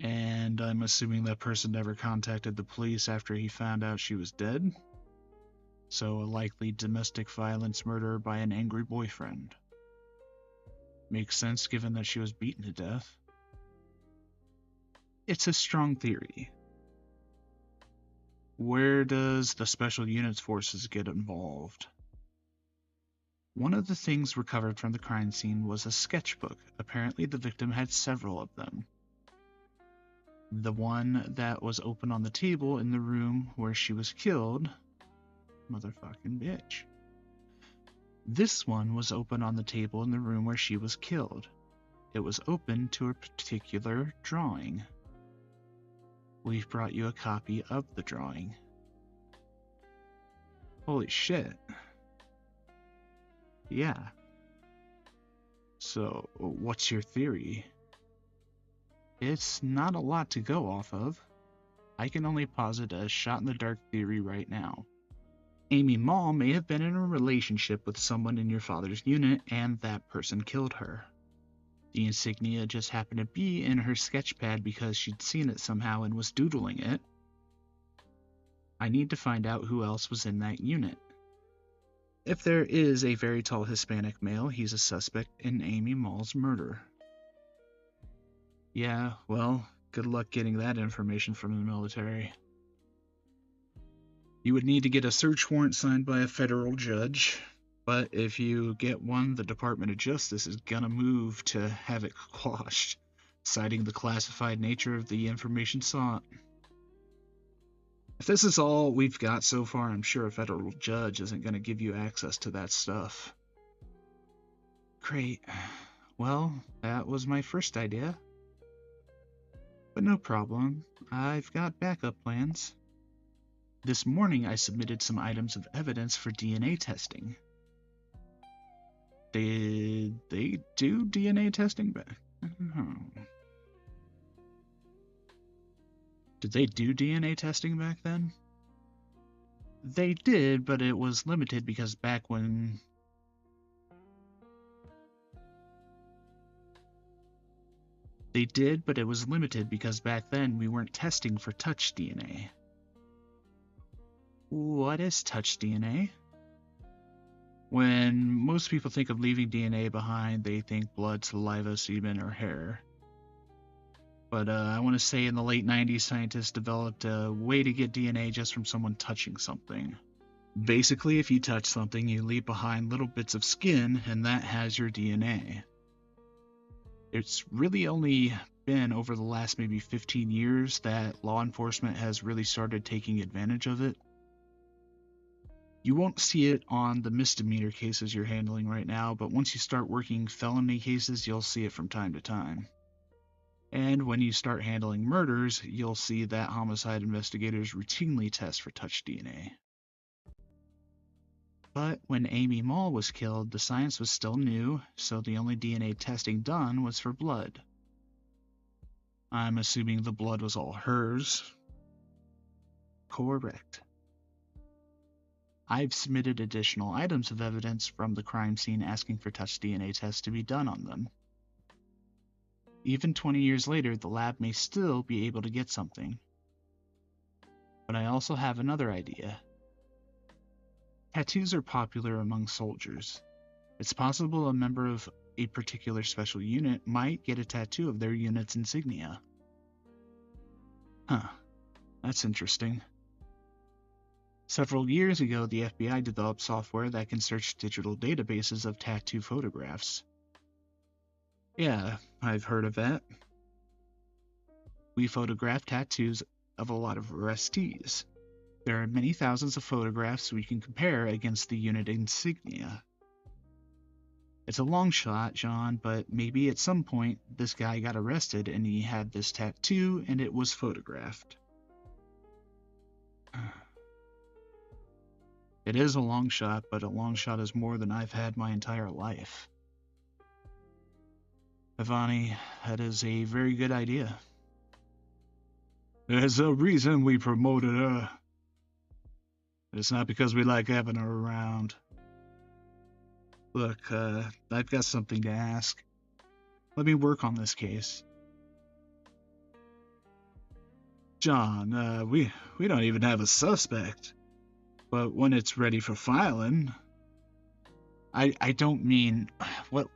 And I'm assuming that person never contacted the police after he found out she was dead? So a likely domestic violence murder by an angry boyfriend. Makes sense given that she was beaten to death. It's a strong theory. Where does the Special Units Forces get involved? One of the things recovered from the crime scene was a sketchbook. Apparently the victim had several of them. The one that was open on the table in the room where she was killed. Motherfucking bitch. This one was open on the table in the room where she was killed. It was open to a particular drawing. We've brought you a copy of the drawing. Holy shit. Yeah. So, what's your theory? It's not a lot to go off of. I can only posit a shot-in-the-dark theory right now. Amy Mall may have been in a relationship with someone in your father's unit, and that person killed her. The insignia just happened to be in her sketchpad because she'd seen it somehow and was doodling it. I need to find out who else was in that unit. If there is a very tall Hispanic male, he's a suspect in Amy Mall's murder. Yeah, well, good luck getting that information from the military. You would need to get a search warrant signed by a federal judge, but if you get one, the Department of Justice is gonna move to have it quashed, citing the classified nature of the information sought. If this is all we've got so far, I'm sure a federal judge isn't gonna give you access to that stuff. Great. Well, that was my first idea. But no problem. I've got backup plans. This morning I submitted some items of evidence for DNA testing. Did they do DNA testing back? Did they do DNA testing back then? They did, but it was limited because back when... They did, but it was limited because back then we weren't testing for touch DNA. What is touch DNA? When most people think of leaving DNA behind, they think blood, saliva, semen, or hair. But I want to say in the late 90s, scientists developed a way to get DNA just from someone touching something. Basically, if you touch something, you leave behind little bits of skin, and that has your DNA. It's really only been over the last maybe 15 years that law enforcement has really started taking advantage of it. You won't see it on the misdemeanor cases you're handling right now, but once you start working felony cases, you'll see it from time to time. And when you start handling murders, you'll see that homicide investigators routinely test for touch DNA. But when Amy Mall was killed, the science was still new, so the only DNA testing done was for blood. I'm assuming the blood was all hers. Correct. I've submitted additional items of evidence from the crime scene asking for touch DNA tests to be done on them. Even 20 years later, the lab may still be able to get something. But I also have another idea. Tattoos are popular among soldiers. It's possible a member of a particular special unit might get a tattoo of their unit's insignia. Huh, that's interesting. Several years ago, the FBI developed software that can search digital databases of tattoo photographs. Yeah, I've heard of that. We photograph tattoos of a lot of arrestees. There are many thousands of photographs we can compare against the unit insignia. It's a long shot, John, but maybe at some point this guy got arrested and he had this tattoo and it was photographed. It is a long shot, but a long shot is more than I've had my entire life. Ivani, that is a very good idea. There's a reason we promoted her. It's not because we like having her around. Look, I've got something to ask. Let me work on this case. John, we don't even have a suspect. But when it's ready for filing, I don't mean what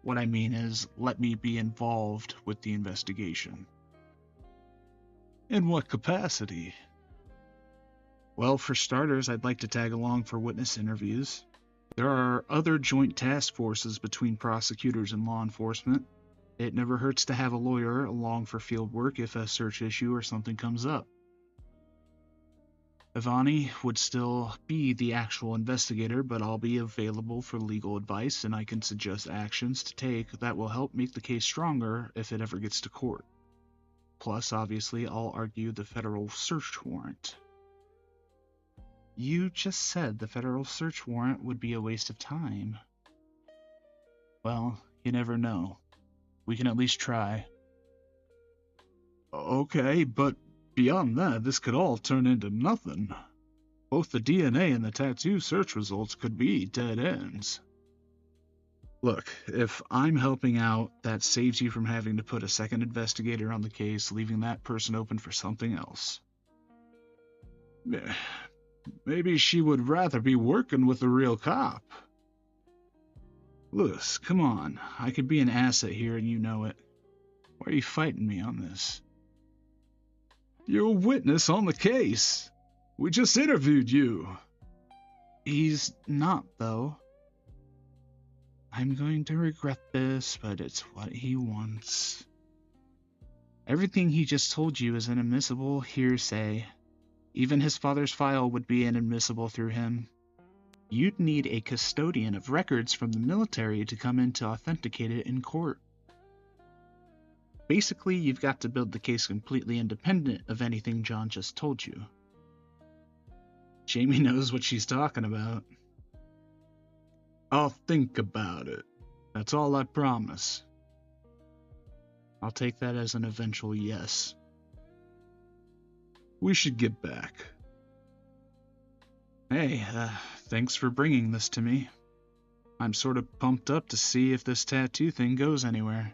I mean is let me be involved with the investigation. In what capacity? Well, for starters, I'd like to tag along for witness interviews. There are other joint task forces between prosecutors and law enforcement. It never hurts to have a lawyer along for field work if a search issue or something comes up. Ivani would still be the actual investigator, but I'll be available for legal advice and I can suggest actions to take that will help make the case stronger if it ever gets to court. Plus, obviously, I'll argue the federal search warrant. You just said the federal search warrant would be a waste of time. Well, you never know. We can at least try. Okay, but beyond that, this could all turn into nothing. Both the DNA and the tattoo search results could be dead ends. Look, if I'm helping out, that saves you from having to put a second investigator on the case, leaving that person open for something else. Maybe she would rather be working with a real cop. Lewis, come on. I could be an asset here and you know it. Why are you fighting me on this? You're a witness on the case. We just interviewed you. He's not, though. I'm going to regret this, but it's what he wants. Everything he just told you is inadmissible hearsay. Even his father's file would be inadmissible through him. You'd need a custodian of records from the military to come in to authenticate it in court. Basically, you've got to build the case completely independent of anything John just told you. Jamie knows what she's talking about. I'll think about it. That's all I promise. I'll take that as an eventual yes. We should get back. Hey, thanks for bringing this to me. I'm sort of pumped up to see if this tattoo thing goes anywhere.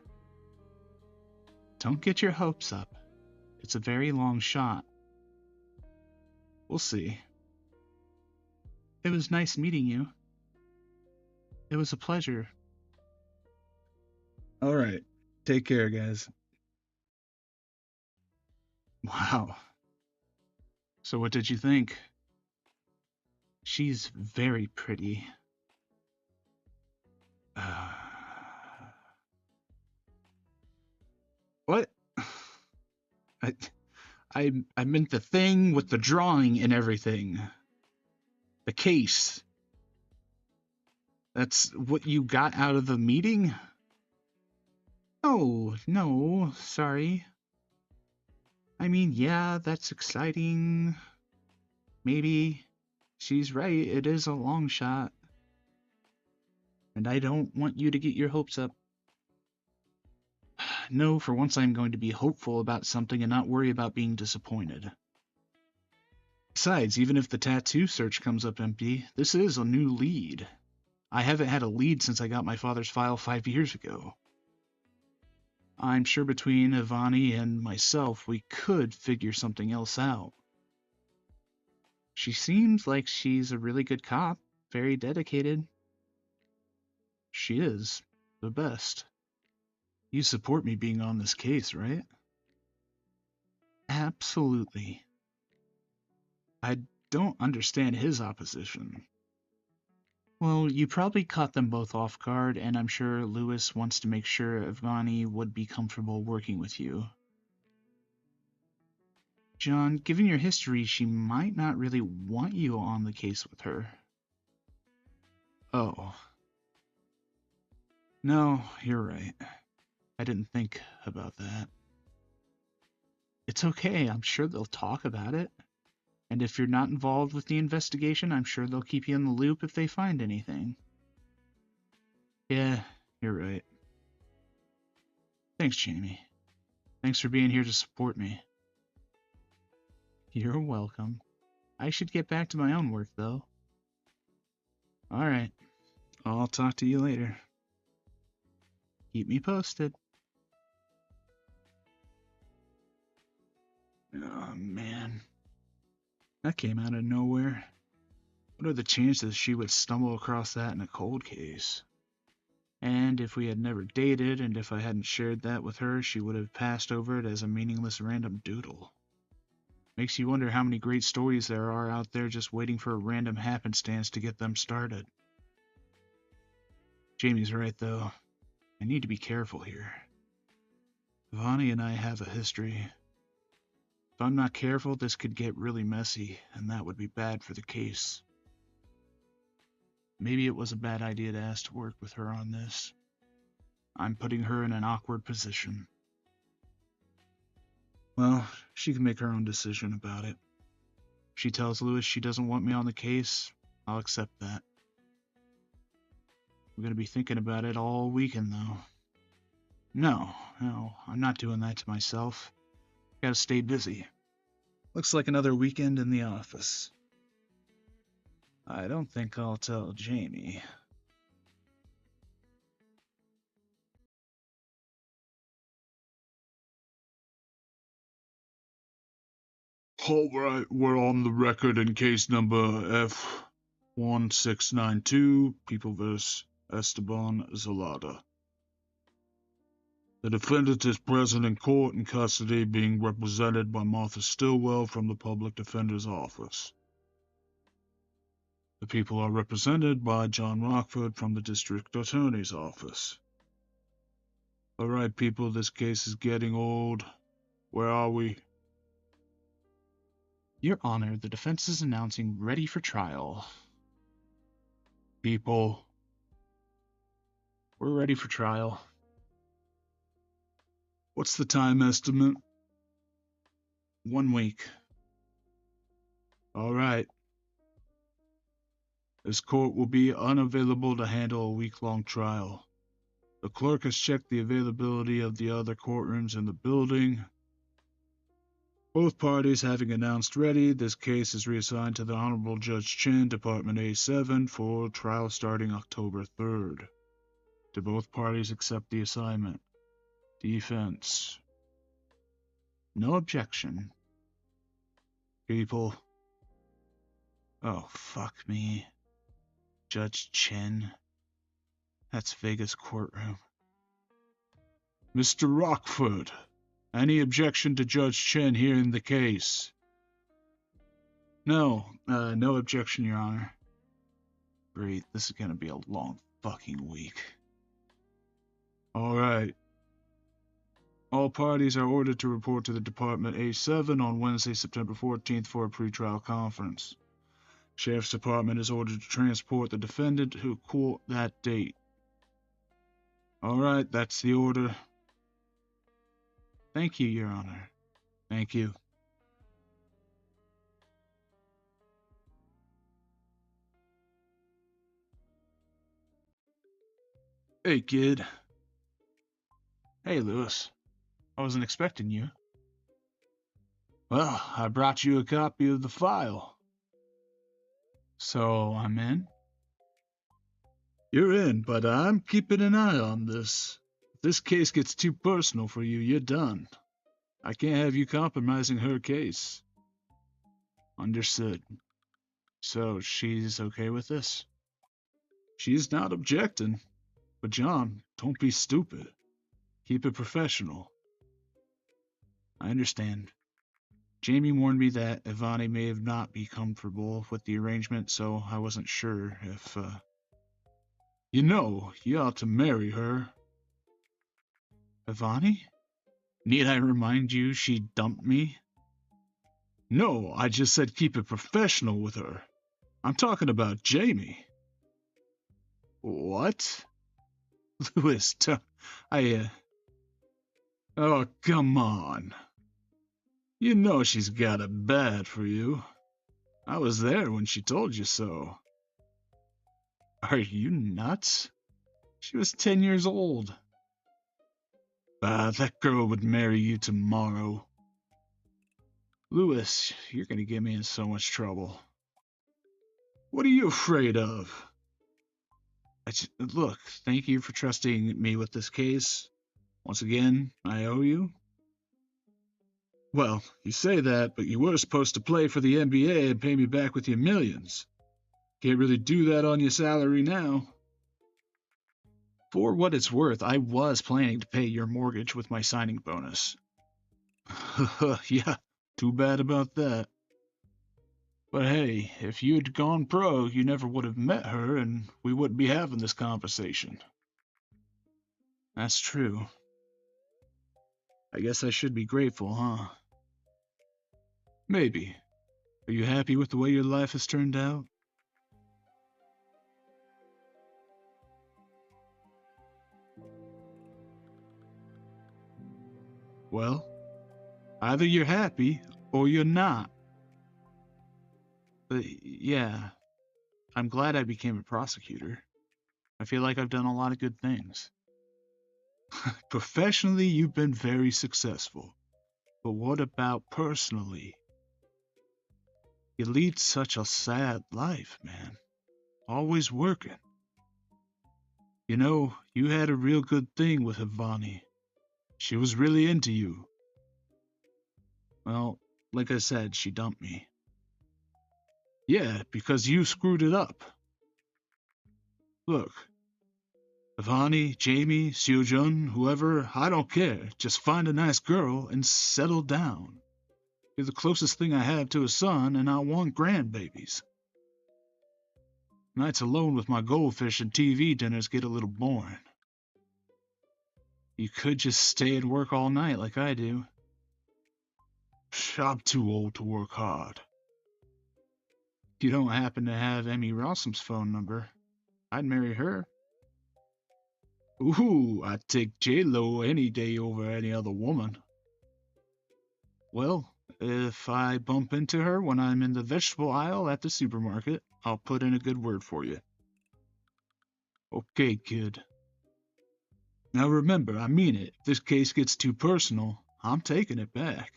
Don't get your hopes up. It's a very long shot. We'll see. It was nice meeting you. It was a pleasure. All right. Take care, guys. Wow. So what did you think? She's very pretty. What? I meant the thing with the drawing and everything. The case. That's what you got out of the meeting? Oh, no, sorry. I mean, yeah, that's exciting. Maybe. She's right, it is a long shot. And I don't want you to get your hopes up. No, for once I'm going to be hopeful about something and not worry about being disappointed. Besides, even if the tattoo search comes up empty, this is a new lead. I haven't had a lead since I got my father's file 5 years ago. I'm sure between Ivani and myself we could figure something else out. She seems like she's a really good cop, very dedicated. She is. The best. You support me being on this case, right? Absolutely. I don't understand his opposition. Well, you probably caught them both off guard, and I'm sure Lewis wants to make sure Ivani would be comfortable working with you. John, given your history, she might not really want you on the case with her. Oh. No, you're right. I didn't think about that. It's okay, I'm sure they'll talk about it. And if you're not involved with the investigation, I'm sure they'll keep you in the loop if they find anything. Yeah, you're right. Thanks, Jamie. Thanks for being here to support me. You're welcome. I should get back to my own work, though. Alright, I'll talk to you later. Keep me posted. Oh, man. That came out of nowhere. What are the chances she would stumble across that in a cold case? And if we had never dated, and if I hadn't shared that with her, she would have passed over it as a meaningless random doodle. Makes you wonder how many great stories there are out there just waiting for a random happenstance to get them started. Jamie's right, though. I need to be careful here. Vani and I have a history. If I'm not careful, this could get really messy, and that would be bad for the case. Maybe it was a bad idea to ask to work with her on this. I'm putting her in an awkward position. Well, she can make her own decision about it. If she tells Lewis she doesn't want me on the case, I'll accept that. I'm going to be thinking about it all weekend, though. No, I'm not doing that to myself. Gotta stay busy. Looks like another weekend in the office. I don't think I'll tell Jamie. Alright, we're on the record in case number F1692, People vs. Esteban Zelada. The defendant is present in court in custody, being represented by Martha Stillwell from the Public Defender's Office. The people are represented by John Rockford from the District Attorney's Office. Alright, people, this case is getting old. Where are we? Your Honor, the defense is announcing ready for trial. People, we're ready for trial. What's the time estimate? 1 week. Alright. This court will be unavailable to handle a week-long trial. The clerk has checked the availability of the other courtrooms in the building. Both parties having announced ready, this case is reassigned to the Honorable Judge Chen, Department A7, for trial starting October 3rd. Do both parties accept the assignment? Defense. No objection. People. Oh, fuck me. Judge Chen. That's Vega's courtroom. Mr. Rockford, any objection to Judge Chen hearing the case? No objection, Your Honor. Great, this is gonna be a long fucking week. Alright. All parties are ordered to report to the Department A7 on Wednesday, September 14th for a pretrial conference. Sheriff's Department is ordered to transport the defendant to court that date. Alright, that's the order. Thank you, Your Honor. Thank you. Hey, kid. Hey, Lewis. I wasn't expecting you. Well, I brought you a copy of the file. So, I'm in? You're in, but I'm keeping an eye on this. If this case gets too personal for you, you're done. I can't have you compromising her case. Understood. So, she's okay with this? She's not objecting. But John, don't be stupid. Keep it professional. I understand. Jamie warned me that Ivani may have not be comfortable with the arrangement, so I wasn't sure if, You know, you ought to marry her. Ivani? Need I remind you she dumped me? No, I just said keep it professional with her. I'm talking about Jamie. What? Lewis, Oh, come on. You know she's got it bad for you. I was there when she told you so. Are you nuts? She was 10 years old. That girl would marry you tomorrow. Lewis, you're gonna get me in so much trouble. What are you afraid of? Look, thank you for trusting me with this case. Once again, I owe you. Well, you say that, but you were supposed to play for the NBA and pay me back with your millions. Can't really do that on your salary now. For what it's worth, I was planning to pay your mortgage with my signing bonus. Yeah, too bad about that. But hey, if you'd gone pro, you never would have met her and we wouldn't be having this conversation. That's true. I guess I should be grateful, huh? Maybe. Are you happy with the way your life has turned out? Well, either you're happy or you're not. But yeah, I'm glad I became a prosecutor. I feel like I've done a lot of good things. Professionally, you've been very successful. But what about personally? You lead such a sad life, man. Always working. You know, you had a real good thing with Ivani. She was really into you. Well, like I said, she dumped me. Yeah, because you screwed it up. Look, Ivani, Jamie, Seojun, whoever, I don't care. Just find a nice girl and settle down. You're the closest thing I have to a son, and I want grandbabies. Nights alone with my goldfish and TV dinners get a little boring. You could just stay and work all night like I do. I'm too old to work hard. You don't happen to have Emmy Rossum's phone number. I'd marry her. Ooh, I'd take J-Lo any day over any other woman. Well, if I bump into her when I'm in the vegetable aisle at the supermarket, I'll put in a good word for you. Okay, kid. Now remember, I mean it. If this case gets too personal, I'm taking it back.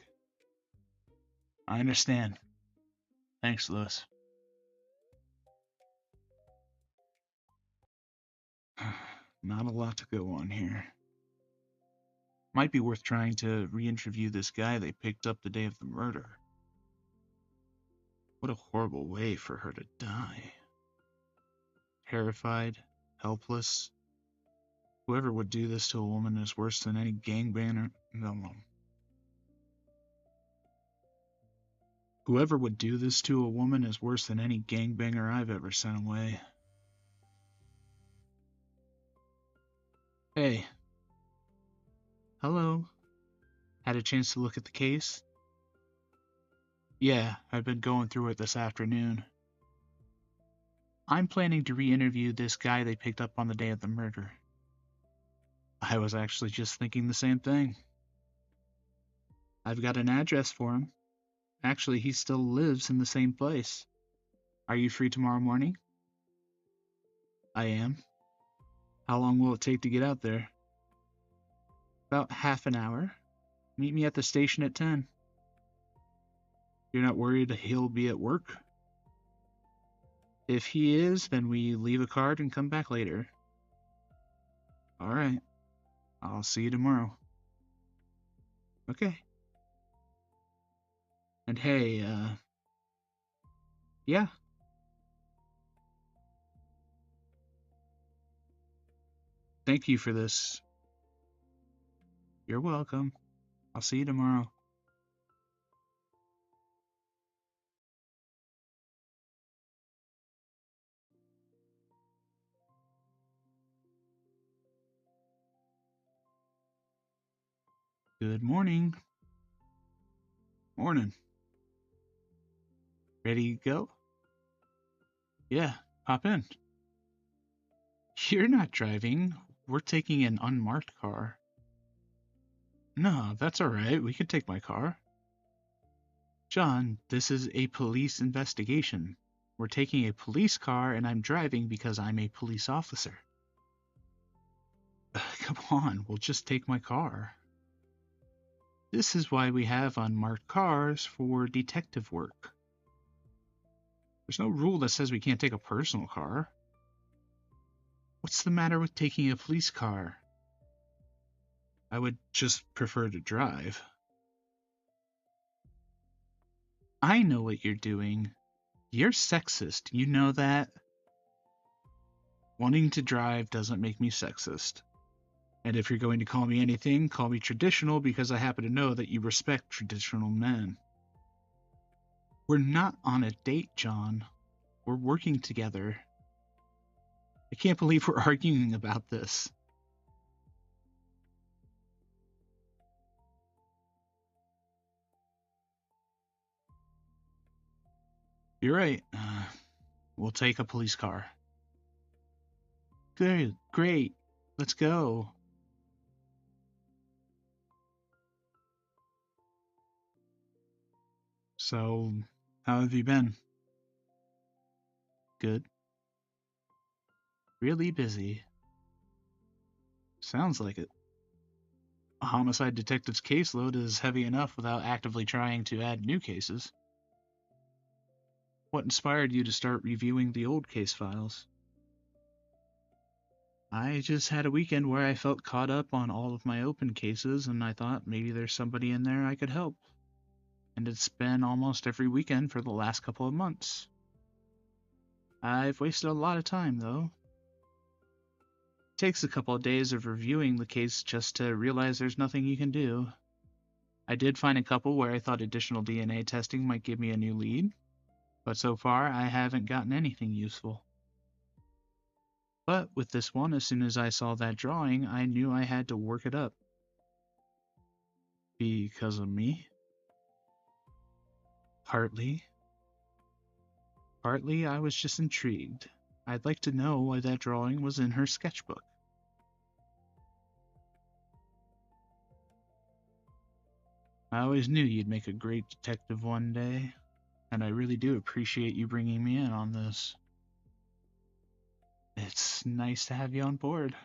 I understand. Thanks, Louis. Not a lot to go on here. Might be worth trying to re-interview this guy they picked up the day of the murder. What a horrible way for her to die. Terrified, helpless. Whoever would do this to a woman is worse than any gangbanger. No. Whoever would do this to a woman is worse than any gangbanger I've ever sent away. Hey. Hello. Had a chance to look at the case? Yeah, I've been going through it this afternoon. I'm planning to re-interview this guy they picked up on the day of the murder. I was actually just thinking the same thing. I've got an address for him. Actually, he still lives in the same place. Are you free tomorrow morning? I am. How long will it take to get out there? About half an hour. Meet me at the station at 10. You're not worried he'll be at work? If he is, then we leave a card and come back later. All right. I'll see you tomorrow. Okay. And hey, yeah. Thank you for this. You're welcome. I'll see you tomorrow. Good morning. Morning. Ready to go? Yeah, hop in. You're not driving. We're taking an unmarked car. No, that's all right. We can take my car. John, this is a police investigation. We're taking a police car and I'm driving because I'm a police officer. Come on, we'll just take my car. This is why we have unmarked cars for detective work. There's no rule that says we can't take a personal car. What's the matter with taking a police car? I would just prefer to drive. I know what you're doing. You're sexist, you know that? Wanting to drive doesn't make me sexist. And if you're going to call me anything, call me traditional because I happen to know that you respect traditional men. We're not on a date, John. We're working together. I can't believe we're arguing about this. You're right. We'll take a police car. Good, great. Let's go. So, how have you been? Good. Really busy. Sounds like it. A homicide detective's caseload is heavy enough without actively trying to add new cases. What inspired you to start reviewing the old case files? I just had a weekend where I felt caught up on all of my open cases, and I thought maybe there's somebody in there I could help. And it's been almost every weekend for the last couple of months. I've wasted a lot of time, though. It takes a couple of days of reviewing the case just to realize there's nothing you can do. I did find a couple where I thought additional DNA testing might give me a new lead, but so far I haven't gotten anything useful. But with this one, as soon as I saw that drawing, I knew I had to work it up. Because of me? Partly. Partly I was just intrigued. I'd like to know why that drawing was in her sketchbook. I always knew you'd make a great detective one day, and I really do appreciate you bringing me in on this. It's nice to have you on board.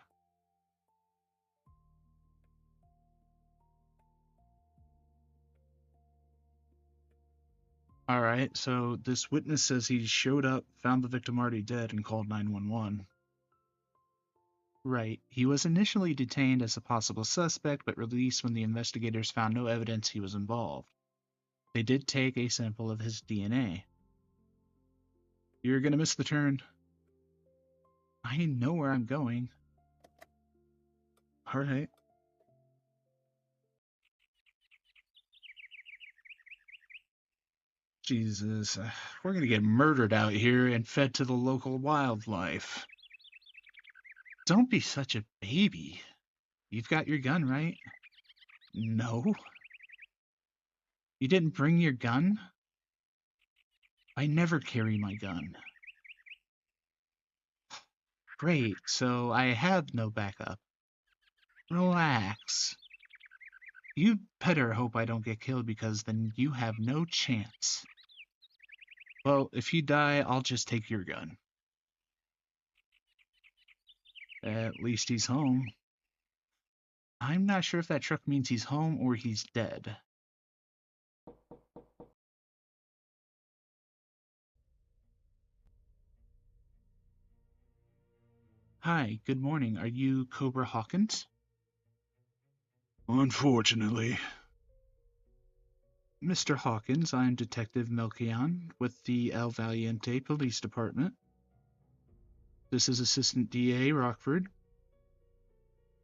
Alright, so this witness says he showed up, found the victim already dead, and called 911. Right. He was initially detained as a possible suspect, but released when the investigators found no evidence he was involved. They did take a sample of his DNA. You're gonna miss the turn. I know where I'm going. Alright. Jesus, we're gonna get murdered out here and fed to the local wildlife. Don't be such a baby. You've got your gun, right? No. You didn't bring your gun? I never carry my gun. Great, so I have no backup. Relax. You better hope I don't get killed because then you have no chance. Well, if you die, I'll just take your gun. At least he's home. I'm not sure if that truck means he's home or he's dead. Hi, good morning. Are you Cobra Hawkins? Unfortunately. Mr. Hawkins, I'm Detective Melchion with the El Valiente Police Department. This is Assistant DA Rockford.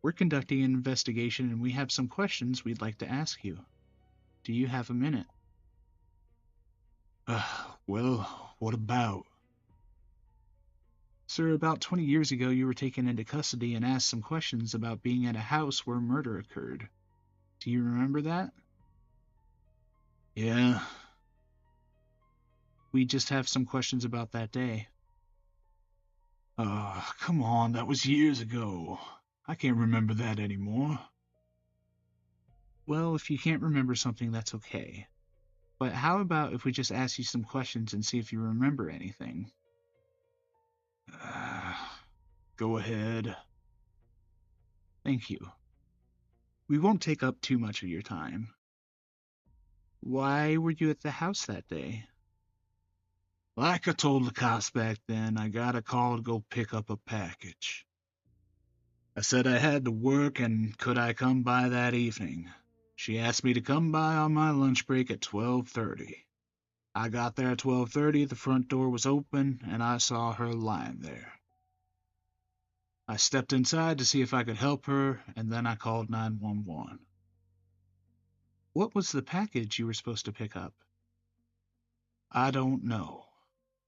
We're conducting an investigation and we have some questions we'd like to ask you. Do you have a minute? Well, what about? Sir, about 20 years ago you were taken into custody and asked some questions about being at a house where murder occurred. Do you remember that? Yeah. We just have some questions about that day. Come on, that was years ago. I can't remember that anymore. Well, if you can't remember something, that's okay. But how about if we just ask you some questions and see if you remember anything? Go ahead. Thank you. We won't take up too much of your time. Why were you at the house that day? Like I told the cops back then, I got a call to go pick up a package. I said I had to work and could I come by that evening. She asked me to come by on my lunch break at 12:30. I got there at 12:30, the front door was open, and I saw her lying there. I stepped inside to see if I could help her, and then I called 911. What was the package you were supposed to pick up? I don't know.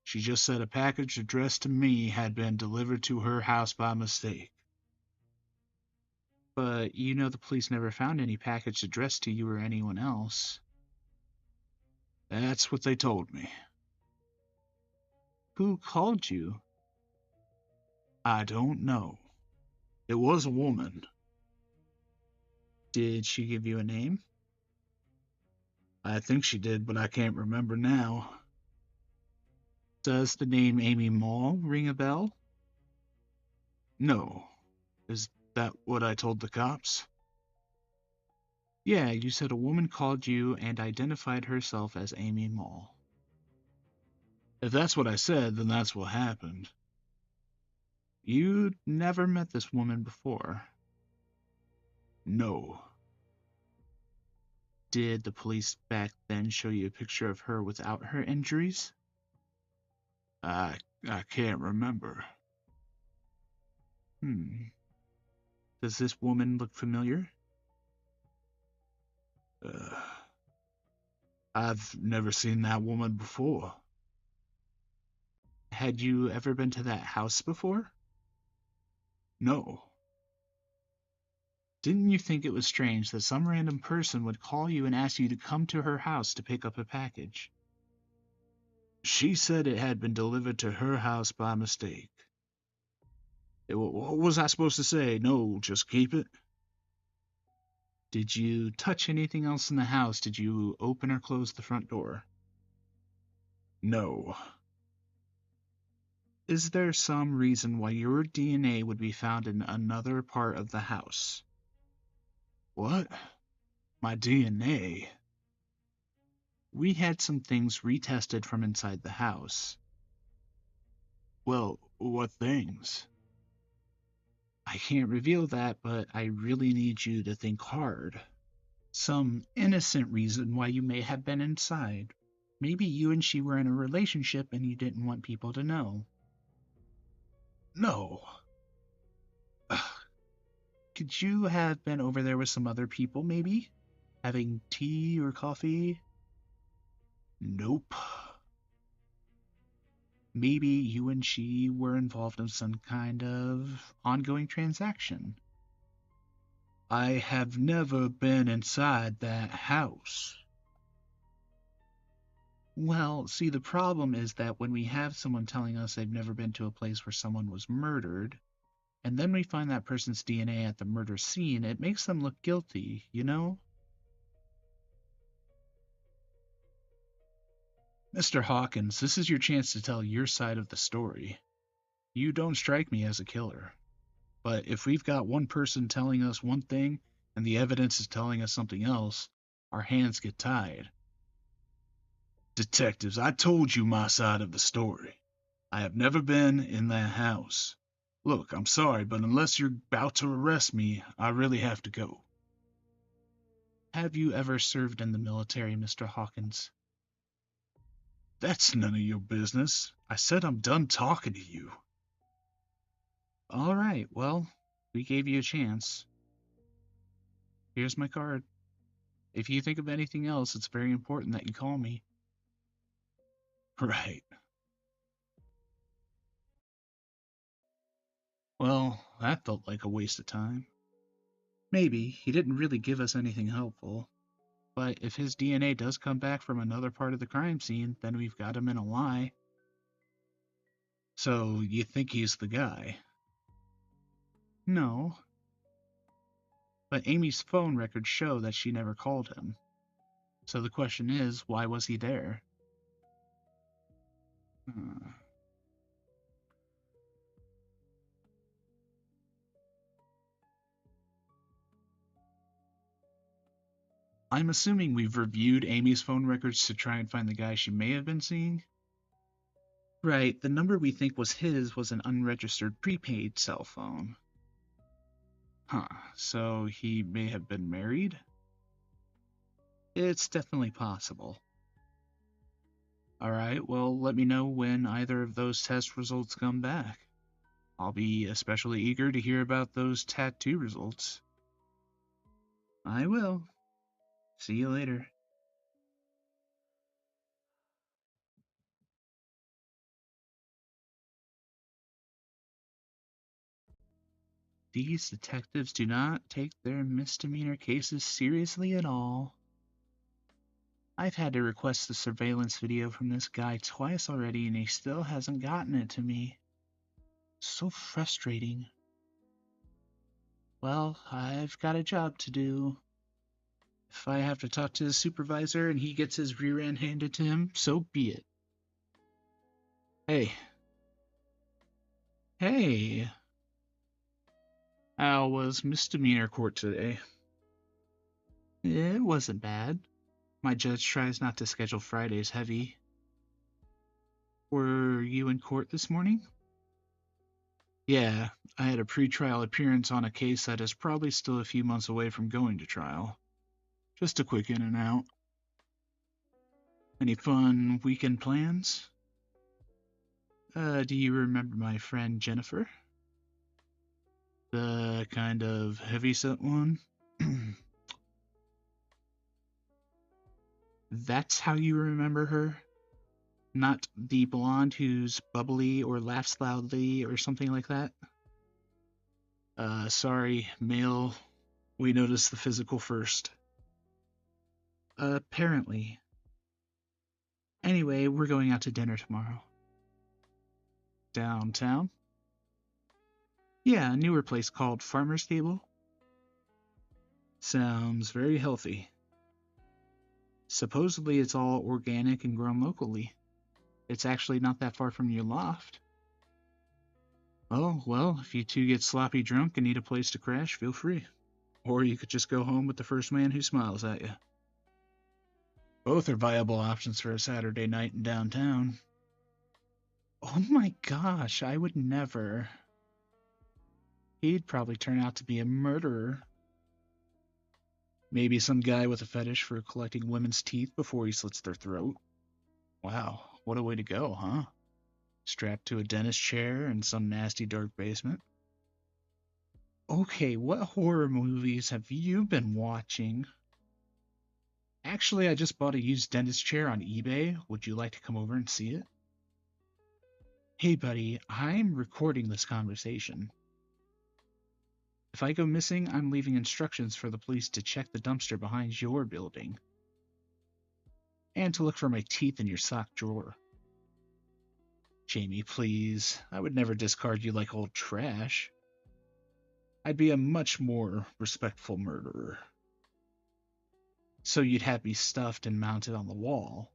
She just said a package addressed to me had been delivered to her house by mistake. But you know the police never found any package addressed to you or anyone else. That's what they told me. Who called you? I don't know. It was a woman. Did she give you a name? I think she did, but I can't remember now. Does the name Amy Mall ring a bell? No. Is that what I told the cops? Yeah, you said a woman called you and identified herself as Amy Mall. If that's what I said, then that's what happened. You'd never met this woman before. No. Did the police back then show you a picture of her without her injuries? I can't remember. Does this woman look familiar? I've never seen that woman before. Had you ever been to that house before? No. Didn't you think it was strange that some random person would call you and ask you to come to her house to pick up a package? She said it had been delivered to her house by mistake. What was I supposed to say? No, just keep it? Did you touch anything else in the house? Did you open or close the front door? No. Is there some reason why your DNA would be found in another part of the house? What? My DNA? We had some things retested from inside the house. Well, what things? I can't reveal that, but I really need you to think hard. Some innocent reason why you may have been inside. Maybe you and she were in a relationship and you didn't want people to know. No. Could you have been over there with some other people, maybe? Having tea or coffee? Nope. Maybe you and she were involved in some kind of ongoing transaction. I have never been inside that house. Well, see, the problem is that when we have someone telling us they've never been to a place where someone was murdered, and then we find that person's DNA at the murder scene, it makes them look guilty, you know? Mr. Hawkins, this is your chance to tell your side of the story. You don't strike me as a killer. But if we've got one person telling us one thing and the evidence is telling us something else, our hands get tied. Detectives, I told you my side of the story. I have never been in that house. Look, I'm sorry, but unless you're about to arrest me, I really have to go. Have you ever served in the military, Mr. Hawkins? That's none of your business. I said I'm done talking to you. All right, well, we gave you a chance. Here's my card. If you think of anything else, it's very important that you call me. Right. Well, that felt like a waste of time. Maybe he didn't really give us anything helpful. But if his DNA does come back from another part of the crime scene, then we've got him in a lie. So you think he's the guy? No. But Amy's phone records show that she never called him. So the question is, why was he there? I'm assuming we've reviewed Amy's phone records to try and find the guy she may have been seeing? Right, the number we think was his was an unregistered prepaid cell phone. Huh, so he may have been married? It's definitely possible. Alright, well, let me know when either of those test results come back. I'll be especially eager to hear about those tattoo results. I will. See you later. These detectives do not take their misdemeanor cases seriously at all. I've had to request the surveillance video from this guy twice already and he still hasn't gotten it to me. So frustrating. Well, I've got a job to do. If I have to talk to his supervisor and he gets his rear end handed to him, so be it. Hey. Hey. How was misdemeanor court today? It wasn't bad. My judge tries not to schedule Fridays heavy. Were you in court this morning? Yeah, I had a pretrial appearance on a case that is probably still a few months away from going to trial. Just a quick in and out. Any fun weekend plans? Do you remember my friend Jennifer? The kind of heavyset one? That's how you remember her? Not the blonde who's bubbly or laughs loudly or something like that? Sorry, male. We noticed the physical first. Apparently. Anyway, we're going out to dinner tomorrow. Downtown? Yeah, a newer place called Farmer's Table. Sounds very healthy. Supposedly it's all organic and grown locally. It's actually not that far from your loft. Oh, well, if you two get sloppy drunk and need a place to crash, feel free. Or you could just go home with the first man who smiles at you. Both are viable options for a Saturday night in downtown. Oh my gosh, I would never. He'd probably turn out to be a murderer. Maybe some guy with a fetish for collecting women's teeth before he slits their throat. Wow, what a way to go, huh? Strapped to a dentist chair in some nasty dark basement. Okay, what horror movies have you been watching? Actually, I just bought a used dentist chair on eBay. Would you like to come over and see it? Hey buddy, I'm recording this conversation. If I go missing, I'm leaving instructions for the police to check the dumpster behind your building. And to look for my teeth in your sock drawer. Jamie, please. I would never discard you like old trash. I'd be a much more respectful murderer. So you'd have me stuffed and mounted on the wall.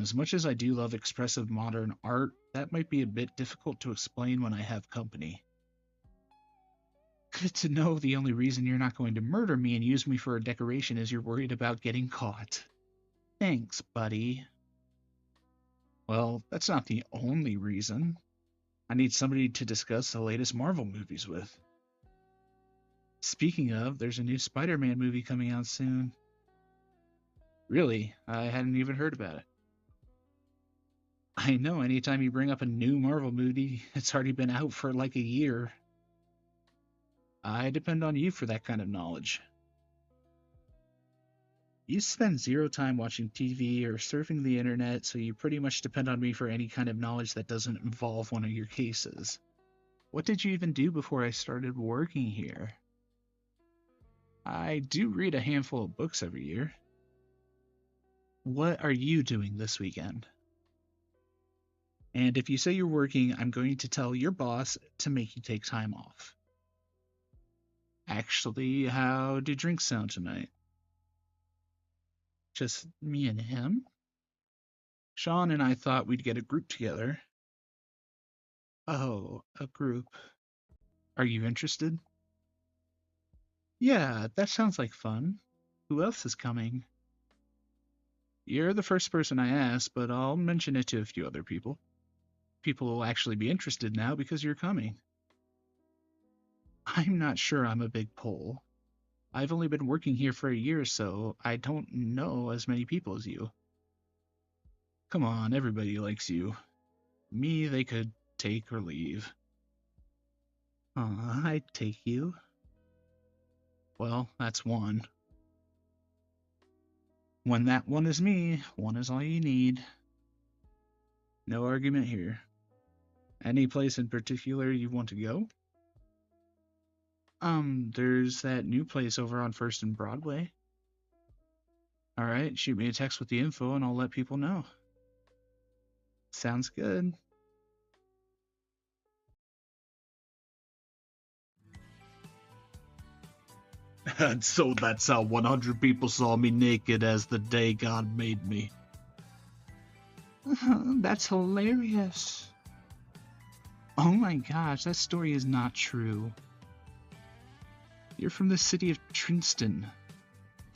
As much as I do love expressive modern art, that might be a bit difficult to explain when I have company. Good to know the only reason you're not going to murder me and use me for a decoration is you're worried about getting caught. Thanks, buddy. Well, that's not the only reason. I need somebody to discuss the latest Marvel movies with. Speaking of, there's a new Spider-Man movie coming out soon. Really? I hadn't even heard about it. I know, anytime you bring up a new Marvel movie, it's already been out for like a year. I depend on you for that kind of knowledge. You spend zero time watching TV or surfing the internet, so you pretty much depend on me for any kind of knowledge that doesn't involve one of your cases. What did you even do before I started working here? I do read a handful of books every year. What are you doing this weekend? And if you say you're working, I'm going to tell your boss to make you take time off. Actually, how do drinks sound tonight? Just me and him? Sean and I thought we'd get a group together. Oh, a group. Are you interested? Yeah, that sounds like fun. Who else is coming? You're the first person I asked, but I'll mention it to a few other people. People will actually be interested now because you're coming. I'm not sure I'm a big pull. I've only been working here for a year, so I don't know as many people as you. Come on, everybody likes you. Me, they could take or leave. I'd take you. Well, that's one. When that one is me, one is all you need. No argument here. Any place in particular you want to go? There's that new place over on First and Broadway. Alright, shoot me a text with the info and I'll let people know. Sounds good. And so that's how 100 people saw me naked as the day God made me. That's hilarious. Oh my gosh, that story is not true. You're from the city of Trinston.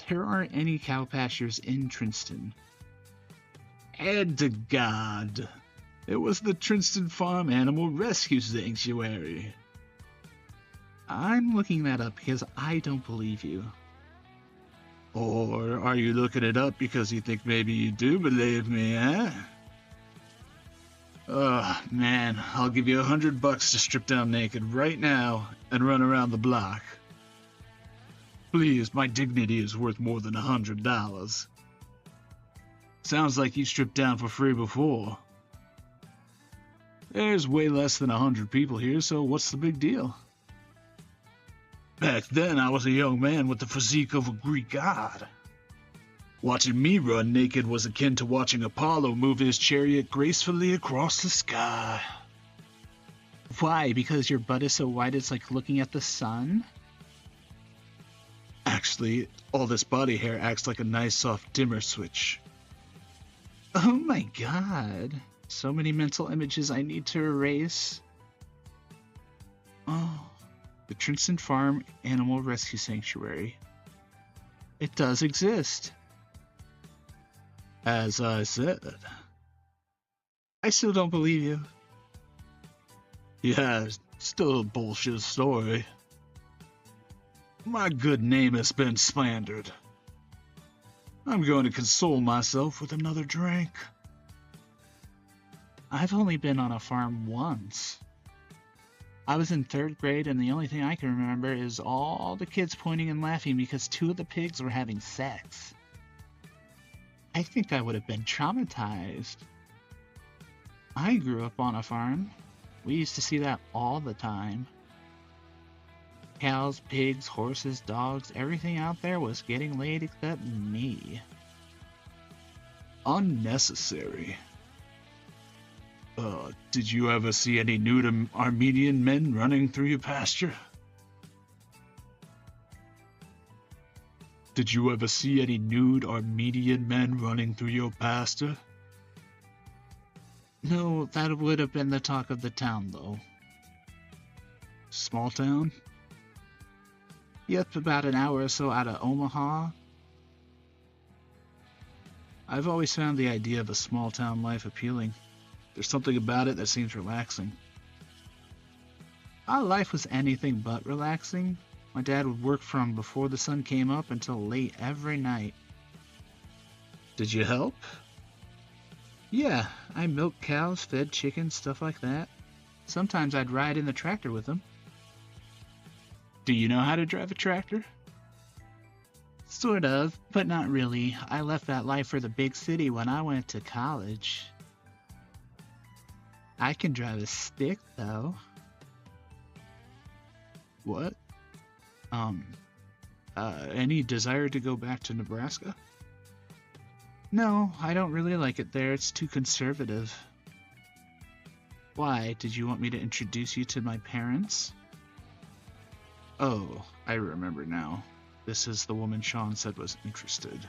There aren't any cow pastures in Trinston. And to God, it was the Trinston Farm Animal Rescue Sanctuary. I'm looking that up because I don't believe you. Or are you looking it up because you think maybe you do believe me, eh? Oh, man, I'll give you $100 to strip down naked right now and run around the block. Please, my dignity is worth more than $100. Sounds like you stripped down for free before. There's way less than 100 people here, so what's the big deal? Back then, I was a young man with the physique of a Greek god. Watching me run naked was akin to watching Apollo move his chariot gracefully across the sky. Why? Because your butt is so wide it's like looking at the sun? Actually, all this body hair acts like a nice soft dimmer switch. Oh my god. So many mental images I need to erase. Oh, the Trinston Farm Animal Rescue Sanctuary. It does exist. As I said. I still don't believe you. Yeah, still a bullshit story. My good name has been slandered. I'm going to console myself with another drink. I've only been on a farm once. I was in 3rd grade and the only thing I can remember is all the kids pointing and laughing because 2 of the pigs were having sex. I think I would have been traumatized. I grew up on a farm. We used to see that all the time. Cows, pigs, horses, dogs, everything out there was getting laid except me. Unnecessary. Did you ever see any nude Armenian men running through your pasture? Did you ever see any nude Armenian men running through your pasture? No, that would have been the talk of the town, though. Small town? Yep, about an hour or so out of Omaha. I've always found the idea of a small town life appealing. There's something about it that seems relaxing. Our life was anything but relaxing. My dad would work from before the sun came up until late every night. Did you help? Yeah, I milked cows, fed chickens, stuff like that. Sometimes I'd ride in the tractor with them. Do you know how to drive a tractor? Sort of, but not really. I left that life for the big city when I went to college. I can drive a stick, though. What? Any desire to go back to Nebraska? No, I don't really like it there. It's too conservative. Why? Did you want me to introduce you to my parents? Oh, I remember now. This is the woman Sean said was interested.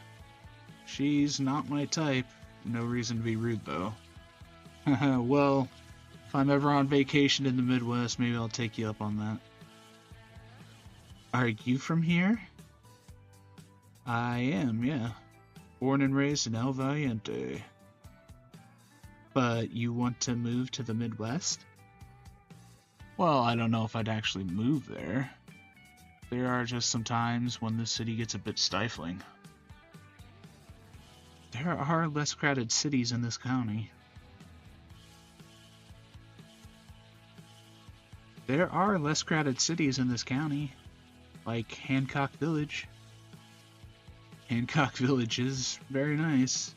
She's not my type. No reason to be rude, though. Well, if I'm ever on vacation in the Midwest, maybe I'll take you up on that. Are you from here? I am, yeah. Born and raised in El Valiente. But you want to move to the Midwest? Well, I don't know if I'd actually move there. There are just some times when the city gets a bit stifling. There are less crowded cities in this county. There are less crowded cities in this county, like Hancock Village. Hancock Village is very nice.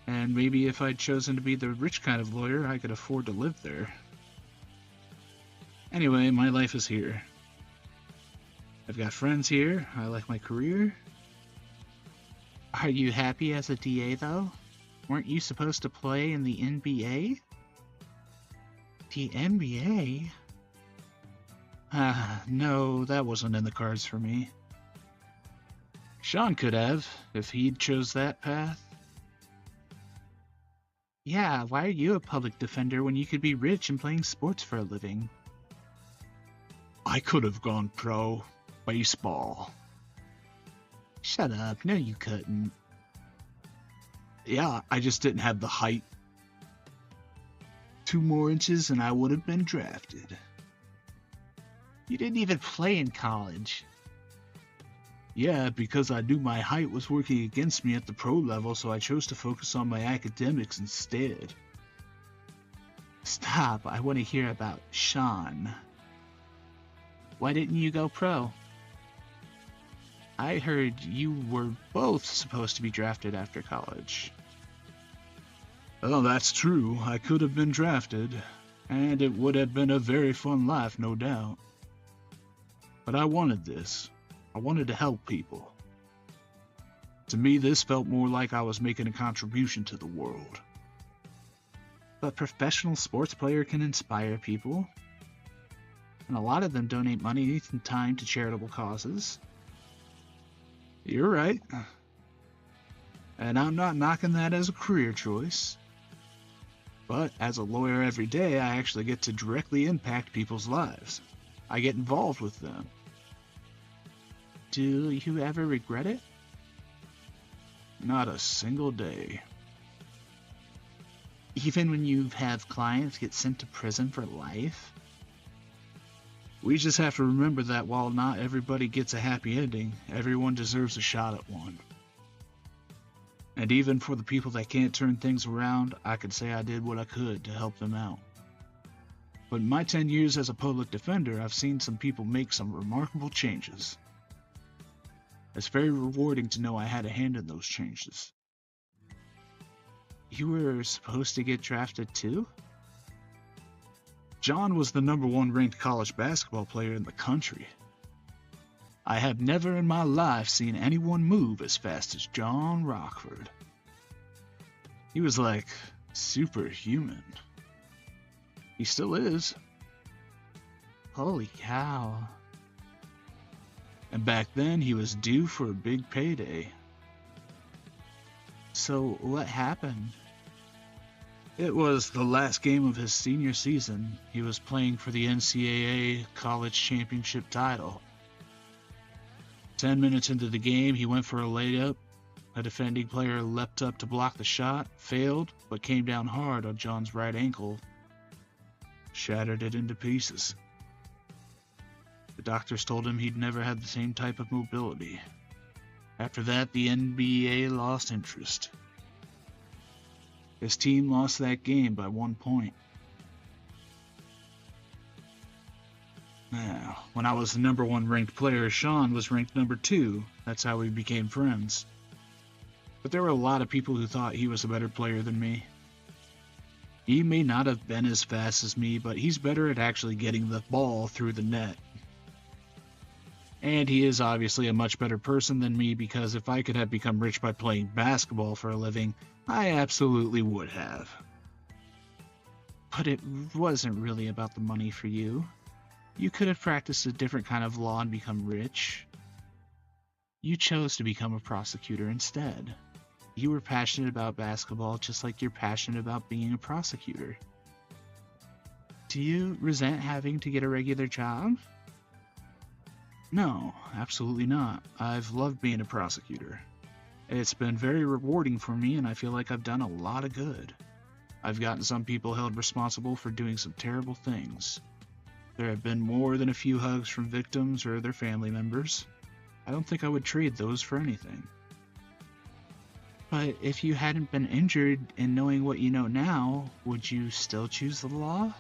And maybe if I'd chosen to be the rich kind of lawyer, I could afford to live there. Anyway, my life is here. I've got friends here. I like my career. Are you happy as a DA, though? Weren't you supposed to play in the NBA? The NBA? No, that wasn't in the cards for me. Sean could have, if he'd chose that path. Yeah, why are you a public defender when you could be rich and playing sports for a living? I could have gone pro. Baseball. Shut up, no you couldn't. Yeah, I just didn't have the height. 2 more inches and I would have been drafted. You didn't even play in college. Yeah, because I knew my height was working against me at the pro level, so I chose to focus on my academics instead. Stop, I want to hear about Sean. Why didn't you go pro? I heard you were both supposed to be drafted after college. Oh, that's true. I could have been drafted, and it would have been a very fun life, no doubt. But I wanted this. I wanted to help people. To me, this felt more like I was making a contribution to the world. But professional sports player can inspire people. And a lot of them donate money and time to charitable causes. You're right. And I'm not knocking that as a career choice. But as a lawyer every day, I actually get to directly impact people's lives. I get involved with them. Do you ever regret it? Not a single day. Even when you have clients get sent to prison for life? We just have to remember that while not everybody gets a happy ending, everyone deserves a shot at one. And even for the people that can't turn things around, I could say I did what I could to help them out. But in my 10 years as a public defender, I've seen some people make some remarkable changes. It's very rewarding to know I had a hand in those changes. You were supposed to get drafted too? John was the #1 ranked college basketball player in the country. I have never in my life seen anyone move as fast as John Rockford. He was like superhuman. He still is. Holy cow. And back then he was due for a big payday. So what happened? It was the last game of his senior season. He was playing for the NCAA college championship title. 10 minutes into the game, he went for a layup. A defending player leapt up to block the shot, failed, but came down hard on John's right ankle, shattered it into pieces. The doctors told him he'd never had the same type of mobility. After that, the NBA lost interest. His team lost that game by 1 point. Now, when I was the #1 ranked player, Sean was ranked #2. That's how we became friends. But there were a lot of people who thought he was a better player than me. He may not have been as fast as me, but he's better at actually getting the ball through the net. And he is obviously a much better person than me, because if I could have become rich by playing basketball for a living, I absolutely would have. But it wasn't really about the money for you. You could have practiced a different kind of law and become rich. You chose to become a prosecutor instead. You were passionate about basketball just like you're passionate about being a prosecutor. Do you resent having to get a regular job? No, absolutely not. I've loved being a prosecutor. It's been very rewarding for me, and I feel like I've done a lot of good. I've gotten some people held responsible for doing some terrible things. There have been more than a few hugs from victims or their family members. I don't think I would trade those for anything. But if you hadn't been injured and knowing what you know now, would you still choose the law?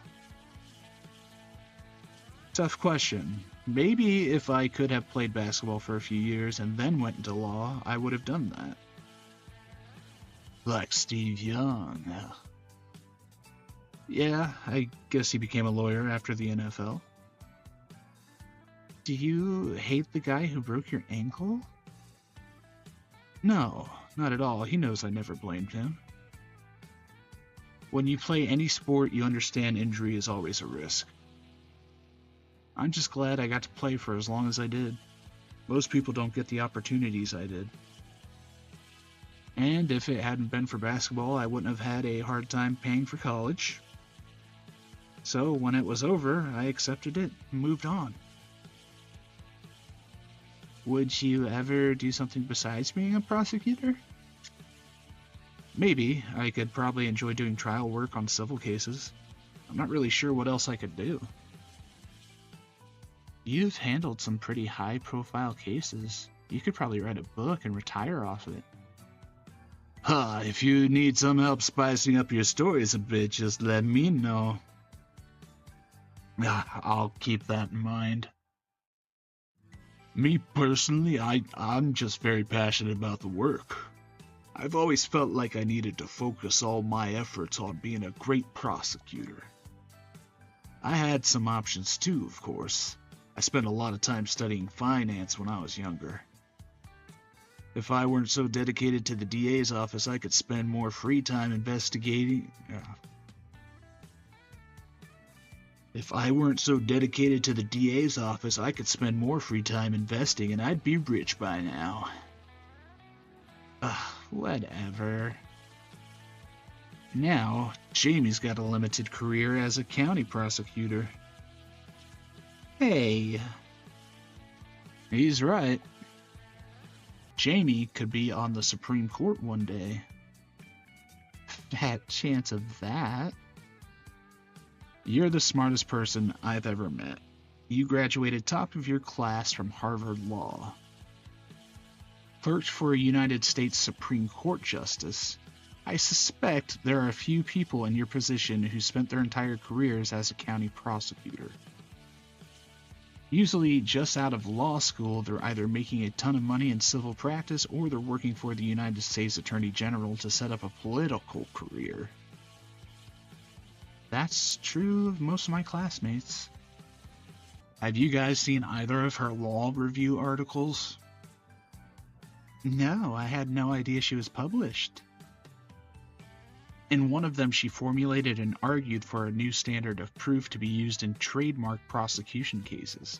Tough question. Maybe if I could have played basketball for a few years and then went into law, I would have done that. Like Steve Young. Yeah, I guess he became a lawyer after the NFL. Do you hate the guy who broke your ankle? No, not at all. He knows I never blamed him. When you play any sport, you understand injury is always a risk. I'm just glad I got to play for as long as I did. Most people don't get the opportunities I did. And if it hadn't been for basketball, I wouldn't have had a hard time paying for college. So when it was over, I accepted it and moved on. Would you ever do something besides being a prosecutor? Maybe. I could probably enjoy doing trial work on civil cases. I'm not really sure what else I could do. You've handled some pretty high-profile cases. You could probably write a book and retire off it. If you need some help spicing up your stories a bit, just let me know. I'll keep that in mind. Me personally, I'm just very passionate about the work. I've always felt like I needed to focus all my efforts on being a great prosecutor. I had some options too, of course. I spent a lot of time studying finance when I was younger. If I weren't so dedicated to the DA's office, I could spend more free time investigating. If I weren't so dedicated to the DA's office, I could spend more free time investing and I'd be rich by now. Whatever. Now, Jamie's got a limited career as a county prosecutor. Hey. He's right. Jamie could be on the Supreme Court one day. Fat chance of that. You're the smartest person I've ever met. You graduated top of your class from Harvard Law. Clerked for a United States Supreme Court Justice. I suspect there are a few people in your position who spent their entire careers as a county prosecutor. Usually just out of law school, they're either making a ton of money in civil practice or they're working for the United States Attorney General to set up a political career. That's true of most of my classmates. Have you guys seen either of her law review articles? No, I had no idea she was published. In one of them, she formulated and argued for a new standard of proof to be used in trademark prosecution cases.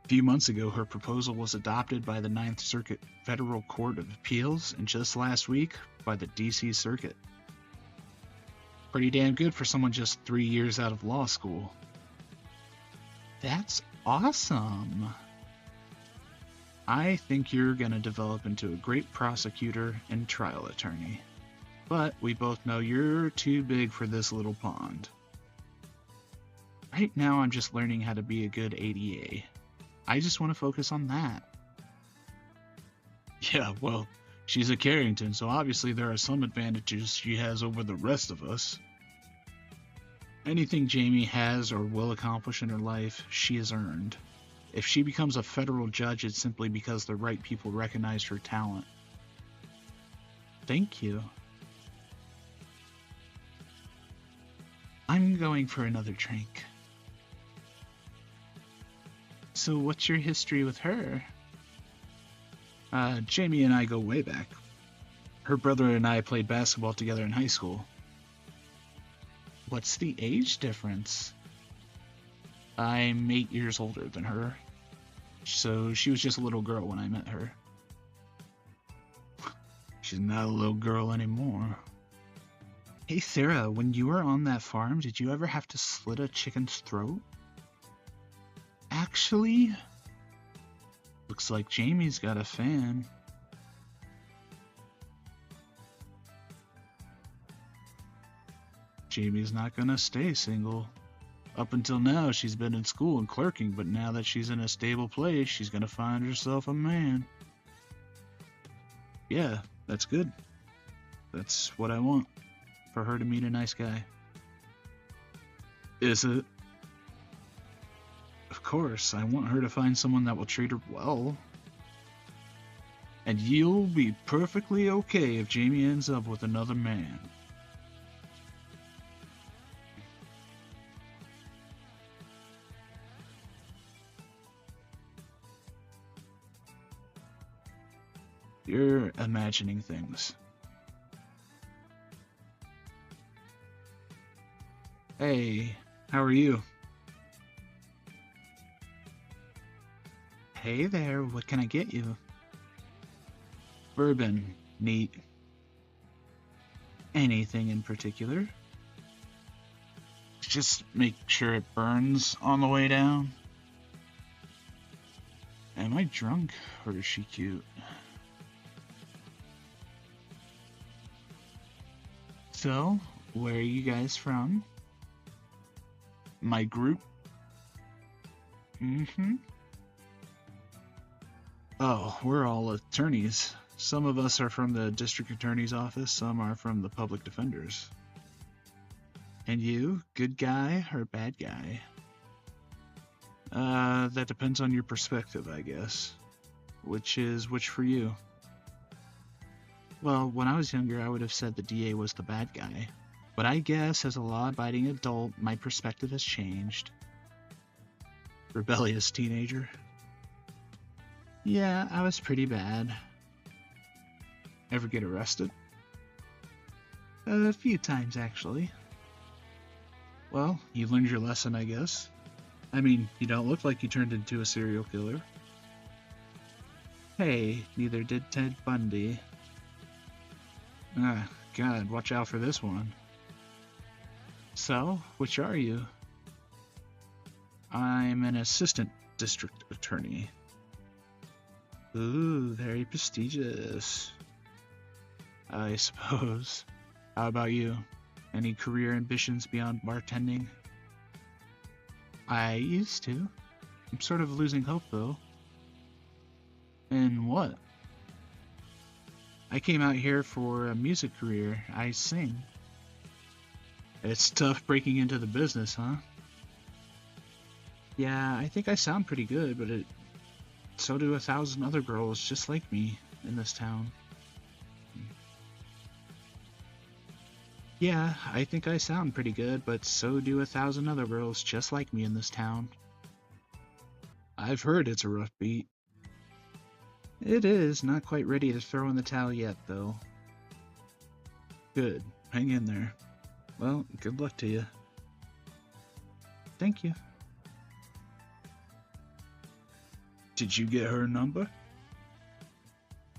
A few months ago, her proposal was adopted by the Ninth Circuit Federal Court of Appeals, and just last week, by the D.C. Circuit. Pretty damn good for someone just 3 years out of law school. That's awesome. I think you're gonna develop into a great prosecutor and trial attorney. But we both know you're too big for this little pond. Right now I'm just learning how to be a good ADA. I just want to focus on that. Yeah, well, she's a Carrington, so obviously there are some advantages she has over the rest of us. Anything Jamie has or will accomplish in her life, she has earned. If she becomes a federal judge, it's simply because the right people recognize her talent. Thank you. I'm going for another drink. So what's your history with her? Jamie and I go way back. Her brother and I played basketball together in high school. What's the age difference? I'm 8 years older than her. So she was just a little girl when I met her. She's not a little girl anymore. Hey Sarah, when you were on that farm, did you ever have to slit a chicken's throat? Actually, Looks like Jamie's got a fan. Jamie's not gonna stay single. Up until now, she's been in school and clerking, but now that she's in a stable place, she's gonna find herself a man. Yeah, that's good. That's what I want. For her to meet a nice guy. Is it? Of course, I want her to find someone that will treat her well. And you'll be perfectly okay if Jamie ends up with another man. You're imagining things. Hey, how are you? Hey there, what can I get you? Bourbon, neat. Anything in particular? Just make sure it burns on the way down. Am I drunk or is she cute? So, where are you guys from? My group? Oh, we're all attorneys. Some of us are from the district attorney's office, some are from the public defenders. And you, good guy or bad guy? That depends on your perspective, I guess. Which is which for you? Well, when I was younger, I would have said the DA was the bad guy. But I guess as a law-abiding adult, my perspective has changed. Rebellious teenager. Yeah, I was pretty bad. Ever get arrested? A few times, actually. Well, you learned your lesson, I guess. I mean, you don't look like you turned into a serial killer. Hey, neither did Ted Bundy. Ah, God, watch out for this one. So, which are you? I'm an assistant district attorney. Ooh, very prestigious. I suppose. How about you? Any career ambitions beyond bartending? I used to. I'm sort of losing hope, though. In what? I came out here for a music career. I sing. It's tough breaking into the business, huh? Yeah, I think I sound pretty good, but so do 1,000 other girls just like me in this town. Yeah, I think I sound pretty good, but so do 1,000 other girls just like me in this town. I've heard it's a rough beat. It is, not quite ready to throw in the towel yet, though. Good, hang in there. Well, good luck to you. Thank you. Did you get her number?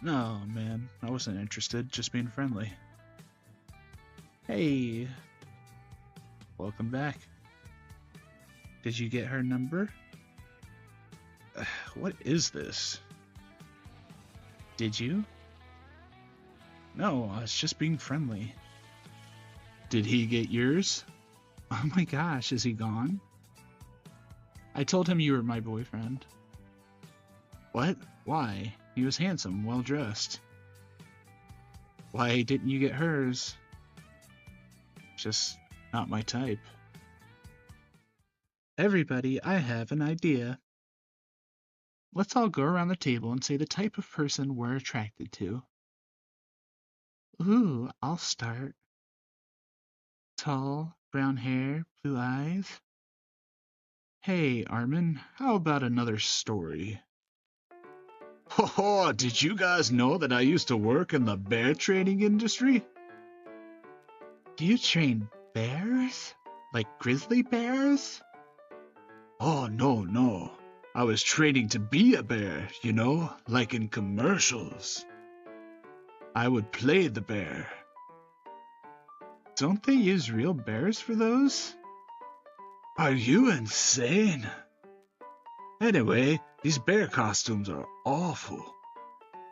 No, man, I wasn't interested, just being friendly. Hey, welcome back. Did you get her number? What is this? Did you? No, I was just being friendly. Did he get yours? Oh my gosh, is he gone? I told him you were my boyfriend. What? Why? He was handsome, well dressed. Why didn't you get hers? Just not my type. Everybody, I have an idea. Let's all go around the table and say the type of person we're attracted to. Ooh, I'll start. Tall, brown hair, blue eyes. Hey, Armin, how about another story? Oh, did you guys know that I used to work in the bear training industry? Do you train bears? Like grizzly bears? Oh, no. I was training to be a bear, you know, like in commercials. I would play the bear. Don't they use real bears for those? Are you insane? Anyway, these bear costumes are awful.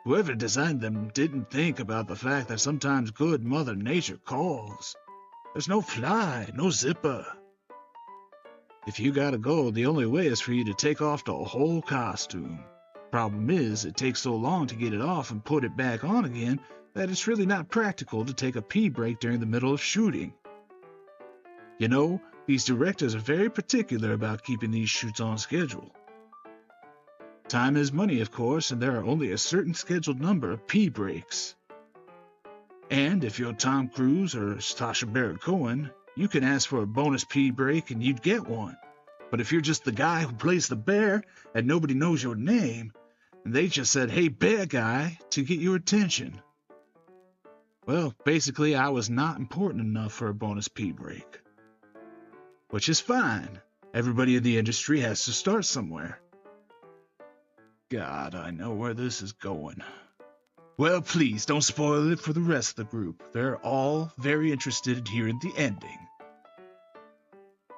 Whoever designed them didn't think about the fact that sometimes good Mother Nature calls. There's no fly, no zipper. If you gotta go, the only way is for you to take off the whole costume. Problem is, it takes so long to get it off and put it back on again that it's really not practical to take a pee break during the middle of shooting. You know, these directors are very particular about keeping these shoots on schedule. Time is money, of course, and there are only a certain scheduled number of pee breaks. And if you're Tom Cruise or Sacha Baron Cohen, you can ask for a bonus pee break and you'd get one. But if you're just the guy who plays the bear and nobody knows your name, and they just said, "Hey, bear guy," to get your attention. Well, basically, I was not important enough for a bonus pee break. Which is fine. Everybody in the industry has to start somewhere. God, I know where this is going. Well, please don't spoil it for the rest of the group. They're all very interested in hearing the ending.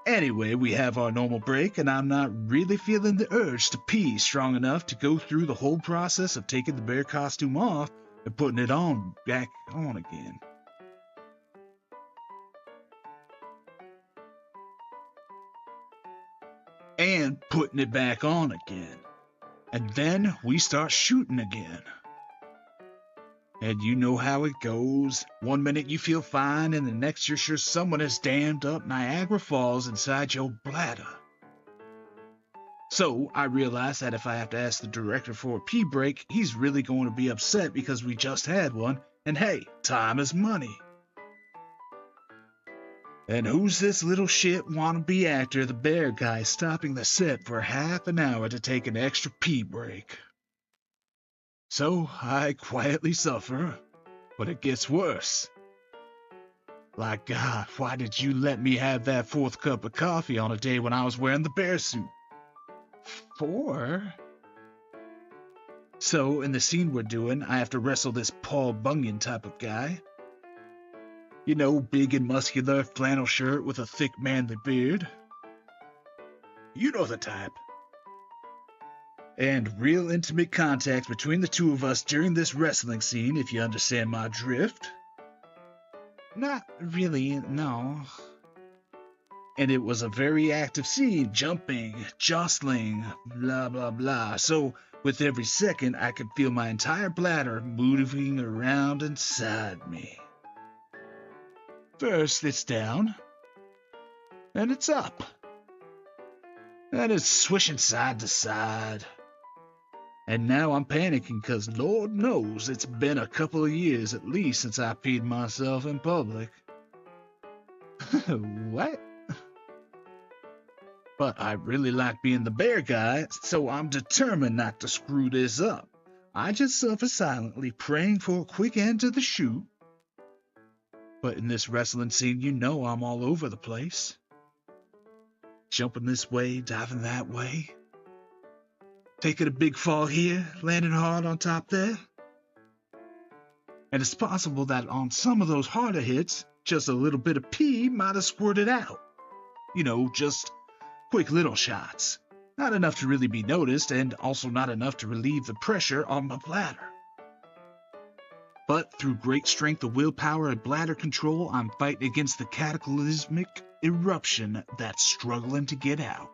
Anyway, we have our normal break, and I'm not really feeling the urge to pee strong enough to go through the whole process of taking the bear costume off and putting it back on again. And putting it back on again. And then we start shooting again. And you know how it goes. One minute you feel fine, and the next you're sure someone has dammed up Niagara Falls inside your bladder. So I realize that if I have to ask the director for a pee break, he's really going to be upset because we just had one, and hey, time is money. And who's this little shit wannabe actor, the bear guy, stopping the set for half an hour to take an extra pee break? So I quietly suffer, but it gets worse. Like, God, why did you let me have that 4th cup of coffee on a day when I was wearing the bear suit? 4? So, in the scene we're doing, I have to wrestle this Paul Bunyan type of guy. You know, big and muscular, flannel shirt with a thick manly beard. You know the type. And real intimate contact between the two of us during this wrestling scene, if you understand my drift. Not really, no. And it was a very active scene, jumping, jostling, blah blah blah. So, with every second, I could feel my entire bladder moving around inside me. First it's down, then it's up, then it's swishing side to side. And now I'm panicking because Lord knows it's been a couple of years at least since I peed myself in public. What? But I really like being the bear guy, so I'm determined not to screw this up. I just suffer silently, praying for a quick end to the shoot. But in this wrestling scene, you know I'm all over the place. Jumping this way, diving that way. Taking a big fall here, landing hard on top there. And it's possible that on some of those harder hits, just a little bit of pee might have squirted out. You know, just quick little shots. Not enough to really be noticed, and also not enough to relieve the pressure on my bladder. But through great strength of willpower and bladder control, I'm fighting against the cataclysmic eruption that's struggling to get out.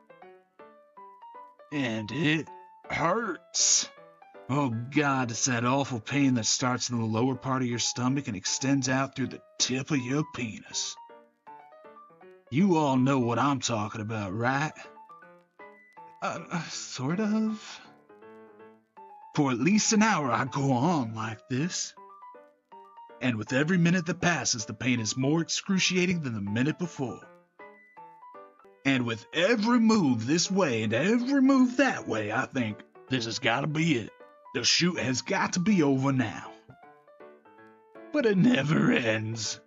And it hurts. Oh God, it's that awful pain that starts in the lower part of your stomach and extends out through the tip of your penis. You all know what I'm talking about, right? Sort of. For at least an hour I go on like this. And with every minute that passes, the pain is more excruciating than the minute before. And with every move this way and every move that way, I think, this has got to be it. The shoot has got to be over now. But it never ends.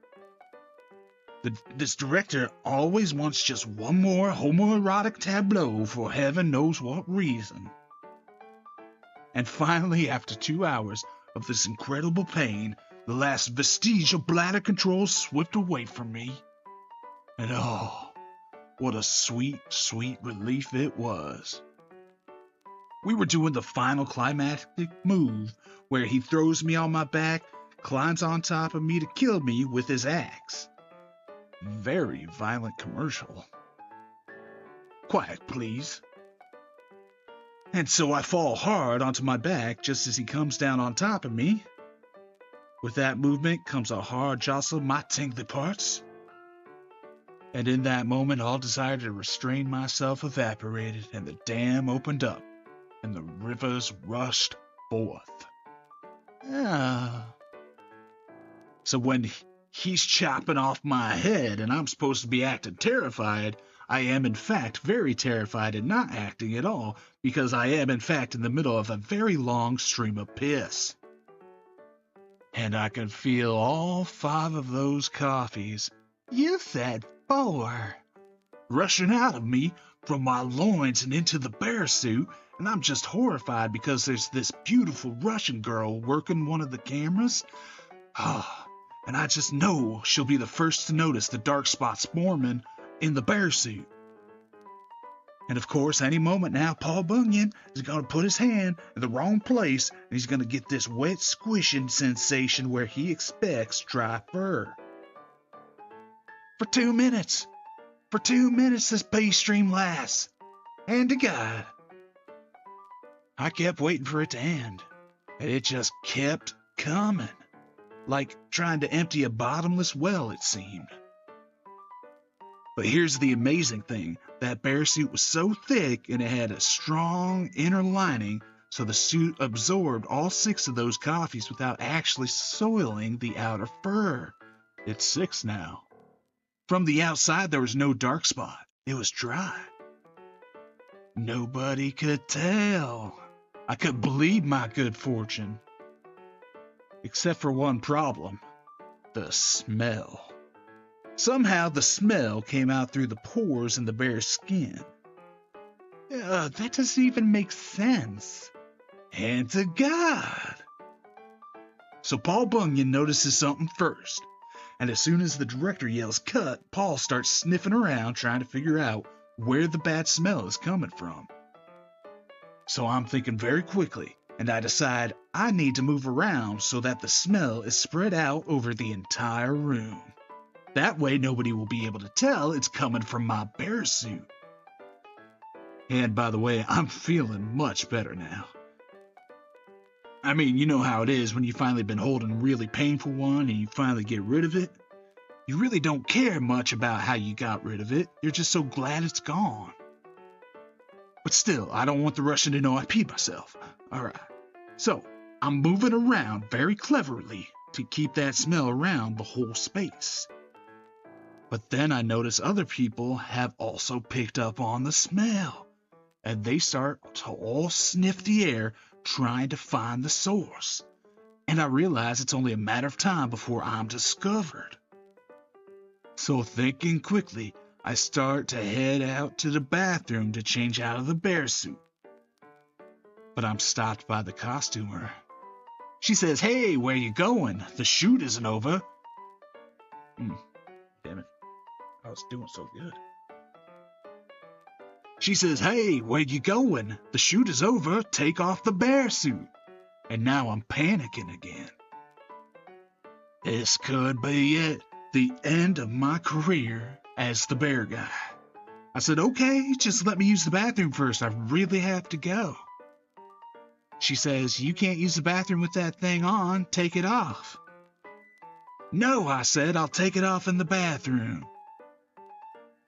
This director always wants just one more homoerotic tableau for heaven knows what reason. And finally, after 2 hours of this incredible pain, the last vestige of bladder control slipped away from me. And oh, what a sweet, sweet relief it was. We were doing the final climactic move where he throws me on my back, climbs on top of me to kill me with his axe. Very violent commercial. Quiet, please. And so I fall hard onto my back just as he comes down on top of me. With that movement comes a hard jostle of my tingly parts. And in that moment, all desire to restrain myself evaporated, and the dam opened up, and the rivers rushed forth. So when he's chopping off my head, and I'm supposed to be acting terrified, I am in fact very terrified and not acting at all, because I am in fact in the middle of a very long stream of piss. And I can feel all 5 of those coffees, you said 4, rushing out of me from my loins and into the bear suit, and I'm just horrified because there's this beautiful Russian girl working one of the cameras. And I just know she'll be the first to notice the dark spots forming in the bear suit. And of course, any moment now, Paul Bunyan is going to put his hand in the wrong place, and he's going to get this wet squishing sensation where he expects dry fur. For 2 minutes this pee stream lasts. And to God, I kept waiting for it to end, and it just kept coming, like trying to empty a bottomless well, it seemed. But here's the amazing thing. That bear suit was so thick and it had a strong inner lining, so the suit absorbed all 6 of those coffees without actually soiling the outer fur. It's 6 now. From the outside, there was no dark spot. It was dry. Nobody could tell. I could believe my good fortune. Except for one problem. The smell. Somehow the smell came out through the pores in the bear's skin. That doesn't even make sense. And to God. So Paul Bunyan notices something first. And as soon as the director yells cut, Paul starts sniffing around trying to figure out where the bad smell is coming from. So I'm thinking very quickly, and I decide I need to move around so that the smell is spread out over the entire room. That way nobody will be able to tell it's coming from my bear suit. And by the way, I'm feeling much better now. I mean, you know how it is when you've finally been holding a really painful one and you finally get rid of it. You really don't care much about how you got rid of it. You're just so glad it's gone. But still, I don't want the Russian to know I peed myself. Alright, so I'm moving around very cleverly to keep that smell around the whole space. But then I notice other people have also picked up on the smell, and they start to all sniff the air trying to find the source. And I realize it's only a matter of time before I'm discovered. So thinking quickly, I start to head out to the bathroom to change out of the bear suit. But I'm stopped by the costumer. She says, "Hey, where you going? The shoot isn't over." Damn it. I was doing so good. She says, "Hey, where you going? The shoot is over. Take off the bear suit." And now I'm panicking again. This could be it. The end of my career as the bear guy. I said, "Okay, just let me use the bathroom first. I really have to go." She says, "You can't use the bathroom with that thing on. Take it off." "No," I said, "I'll take it off in the bathroom."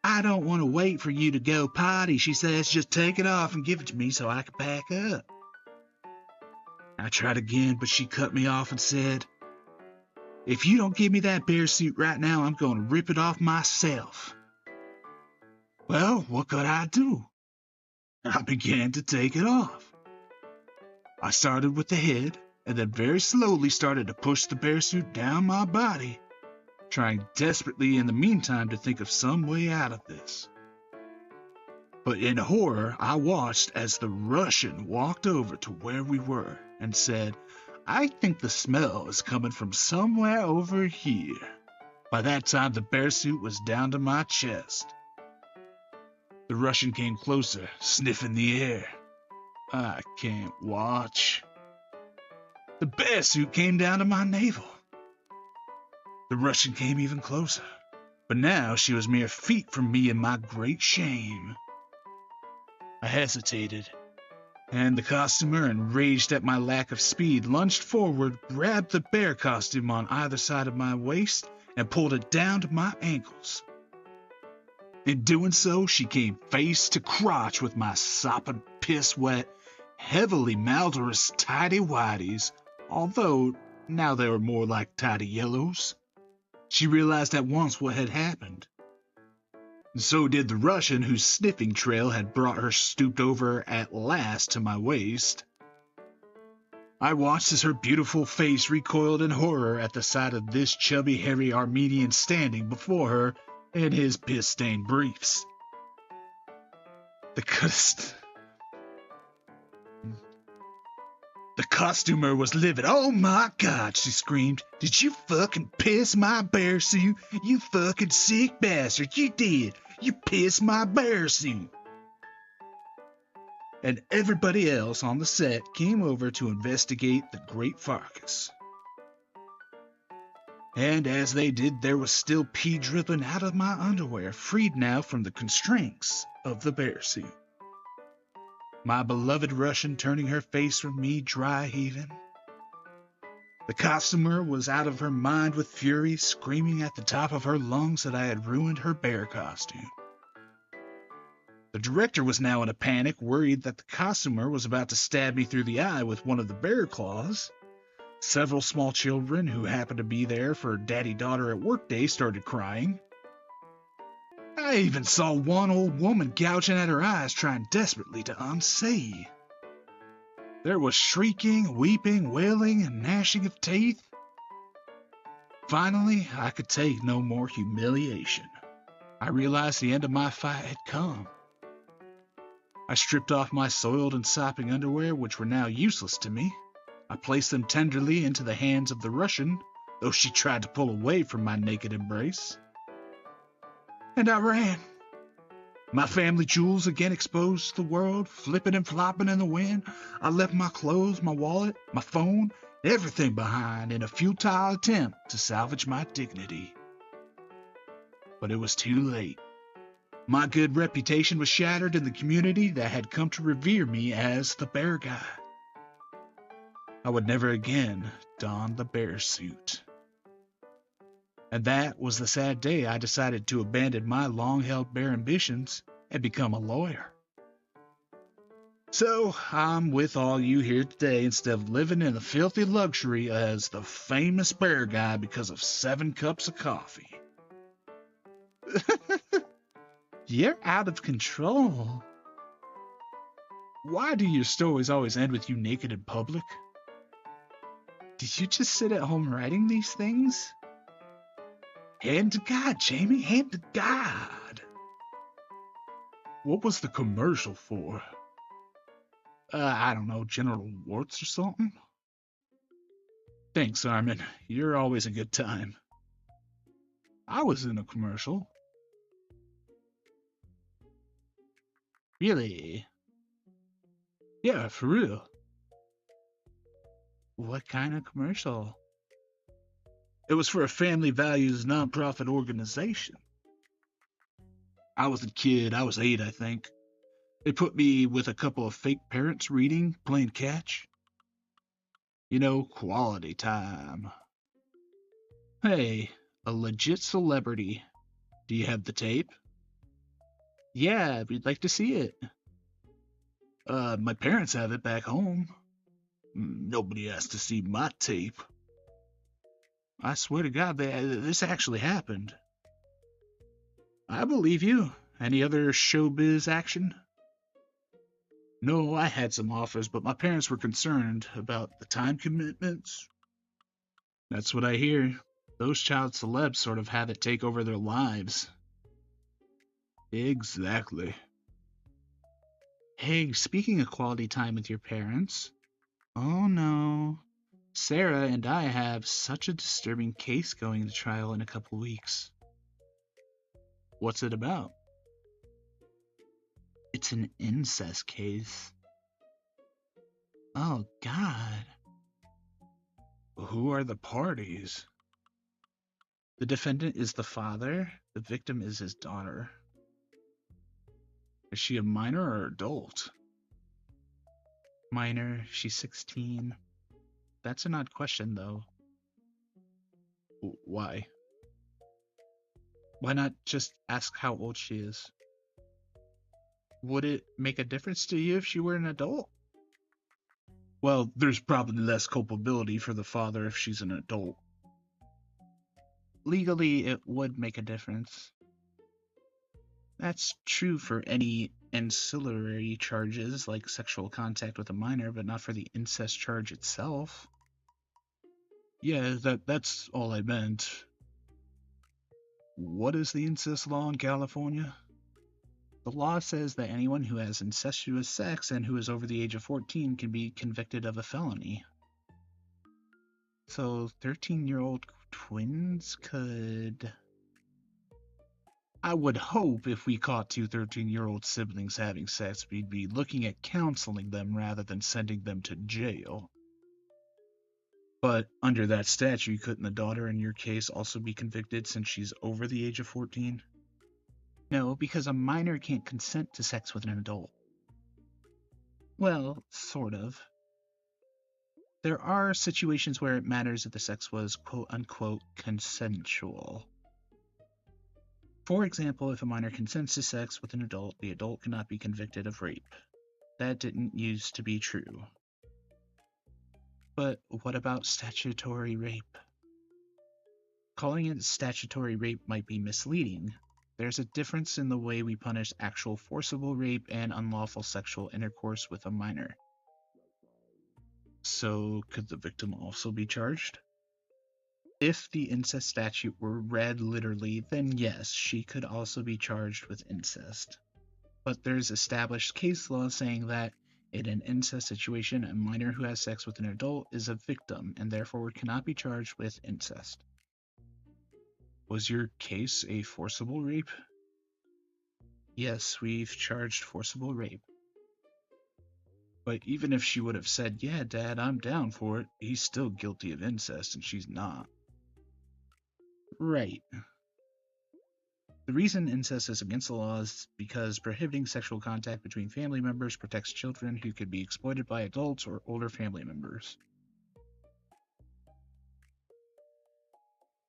"I don't want to wait for you to go potty," she says. "Just take it off and give it to me so I can pack up." I tried again, but she cut me off and said, "If you don't give me that bear suit right now, I'm going to rip it off myself." Well, what could I do? I began to take it off. I started with the head, and then very slowly started to push the bear suit down my body, trying desperately in the meantime to think of some way out of this. But in horror, I watched as the Russian walked over to where we were and said, "I think the smell is coming from somewhere over here." By that time, the bear suit was down to my chest. The Russian came closer, sniffing the air. I can't watch. The bear suit came down to my navel. The Russian came even closer, but now she was mere feet from me in my great shame. I hesitated, and the costumer, enraged at my lack of speed, lunged forward, grabbed the bear costume on either side of my waist, and pulled it down to my ankles. In doing so, she came face to crotch with my sopping, piss-wet, heavily malodorous tidy-whities, although now they were more like tidy yellows. She realized at once what had happened. And so did the Russian, whose sniffing trail had brought her stooped over at last to my waist. I watched as her beautiful face recoiled in horror at the sight of this chubby, hairy Armenian standing before her in his piss-stained briefs. The costumer was livid. "Oh my God," she screamed. "Did you fucking piss my bear suit? You fucking sick bastard. You did. You pissed my bear suit." And everybody else on the set came over to investigate the great fracas. And as they did, there was still pee dripping out of my underwear, freed now from the constraints of the bear suit. My beloved Russian turning her face from me, dry heaving. The costumer was out of her mind with fury, screaming at the top of her lungs that I had ruined her bear costume. The director was now in a panic, worried that the costumer was about to stab me through the eye with one of the bear claws. Several small children who happened to be there for daddy-daughter at work day started crying. I even saw one old woman gouging at her eyes, trying desperately to unsee. There was shrieking, weeping, wailing, and gnashing of teeth. Finally, I could take no more humiliation. I realized the end of my fight had come. I stripped off my soiled and sopping underwear, which were now useless to me. I placed them tenderly into the hands of the Russian, though she tried to pull away from my naked embrace. And I ran. My family jewels again exposed to the world, flipping and flopping in the wind. I left my clothes, my wallet, my phone, everything behind in a futile attempt to salvage my dignity. But it was too late. My good reputation was shattered in the community that had come to revere me as the bear guy. I would never again don the bear suit. And that was the sad day I decided to abandon my long-held bear ambitions and become a lawyer. So I'm with all you here today instead of living in the filthy luxury as the famous bear guy because of 7 cups of coffee. You're out of control. Why do your stories always end with you naked in public? Did you just sit at home writing these things? Hand to God, Jamie, hand to God. What was the commercial for? I don't know, General Warts or something? Thanks, Armin. You're always a good time. I was in a commercial. Really? Yeah, for real. What kind of commercial? It was for a family values nonprofit organization. I was a kid. I was 8, I think. They put me with a couple of fake parents reading, playing catch. You know, quality time. Hey, a legit celebrity. Do you have the tape? Yeah, we'd like to see it. My parents have it back home. Nobody has to see my tape. I swear to God, this actually happened. I believe you. Any other showbiz action? No, I had some offers, but my parents were concerned about the time commitments. That's what I hear. Those child celebs sort of have it take over their lives. Exactly. Hey, speaking of quality time with your parents. Oh no. Sarah and I have such a disturbing case going to trial in a couple weeks. What's it about? It's an incest case. Oh, God. Who are the parties? The defendant is the father. The victim is his daughter. Is she a minor or adult? Minor. She's 16. That's an odd question, though. Why? Why not just ask how old she is? Would it make a difference to you if she were an adult? Well, there's probably less culpability for the father if she's an adult. Legally, it would make a difference. That's true for any ancillary charges like sexual contact with a minor, but not for the incest charge itself. Yeah, that's all I meant. What is the incest law in California? The law says that anyone who has incestuous sex and who is over the age of 14 can be convicted of a felony. So 13-year-old twins could... I would hope if we caught two 13-year-old siblings having sex, we'd be looking at counseling them rather than sending them to jail. But under that statute, couldn't the daughter in your case also be convicted since she's over the age of 14? No, because a minor can't consent to sex with an adult. Well, sort of. There are situations where it matters if the sex was quote-unquote consensual. For example, if a minor consents to sex with an adult, the adult cannot be convicted of rape. That didn't used to be true. But what about statutory rape? Calling it statutory rape might be misleading. There's a difference in the way we punish actual forcible rape and unlawful sexual intercourse with a minor. So, could the victim also be charged? If the incest statute were read literally, then yes, she could also be charged with incest. But there's established case law saying that in an incest situation, a minor who has sex with an adult is a victim and therefore cannot be charged with incest. Was your case a forcible rape? Yes, we've charged forcible rape. But even if she would have said, yeah, Dad, I'm down for it, he's still guilty of incest and she's not. Right. The reason incest is against the law is because prohibiting sexual contact between family members protects children who could be exploited by adults or older family members.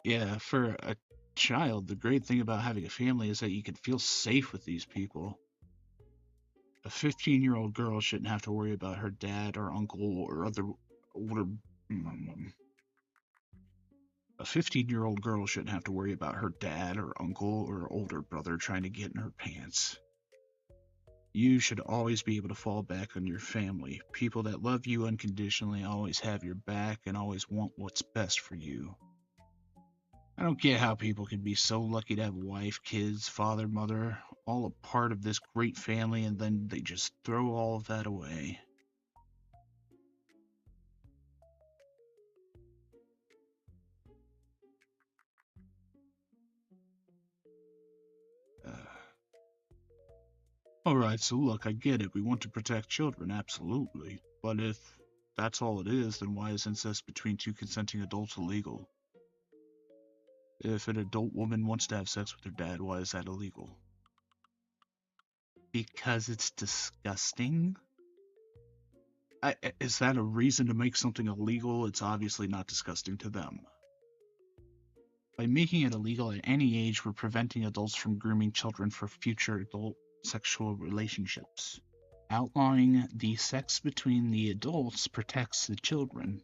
Yeah, for a child, the great thing about having a family is that you can feel safe with these people. A 15-year-old girl shouldn't have to worry about her dad or uncle or other older... A 15-year-old girl shouldn't have to worry about her dad or uncle or older brother trying to get in her pants. You should always be able to fall back on your family. People that love you unconditionally always have your back and always want what's best for you. I don't get how people can be so lucky to have a wife, kids, father, mother, all a part of this great family, and then they just throw all of that away. Alright, so look, I get it. We want to protect children, absolutely. But if that's all it is, then why is incest between two consenting adults illegal? If an adult woman wants to have sex with her dad, why is that illegal? Because it's disgusting? Is that a reason to make something illegal? It's obviously not disgusting to them. By making it illegal at any age, we're preventing adults from grooming children for future adult sexual relationships. Outlawing the sex between the adults protects the children.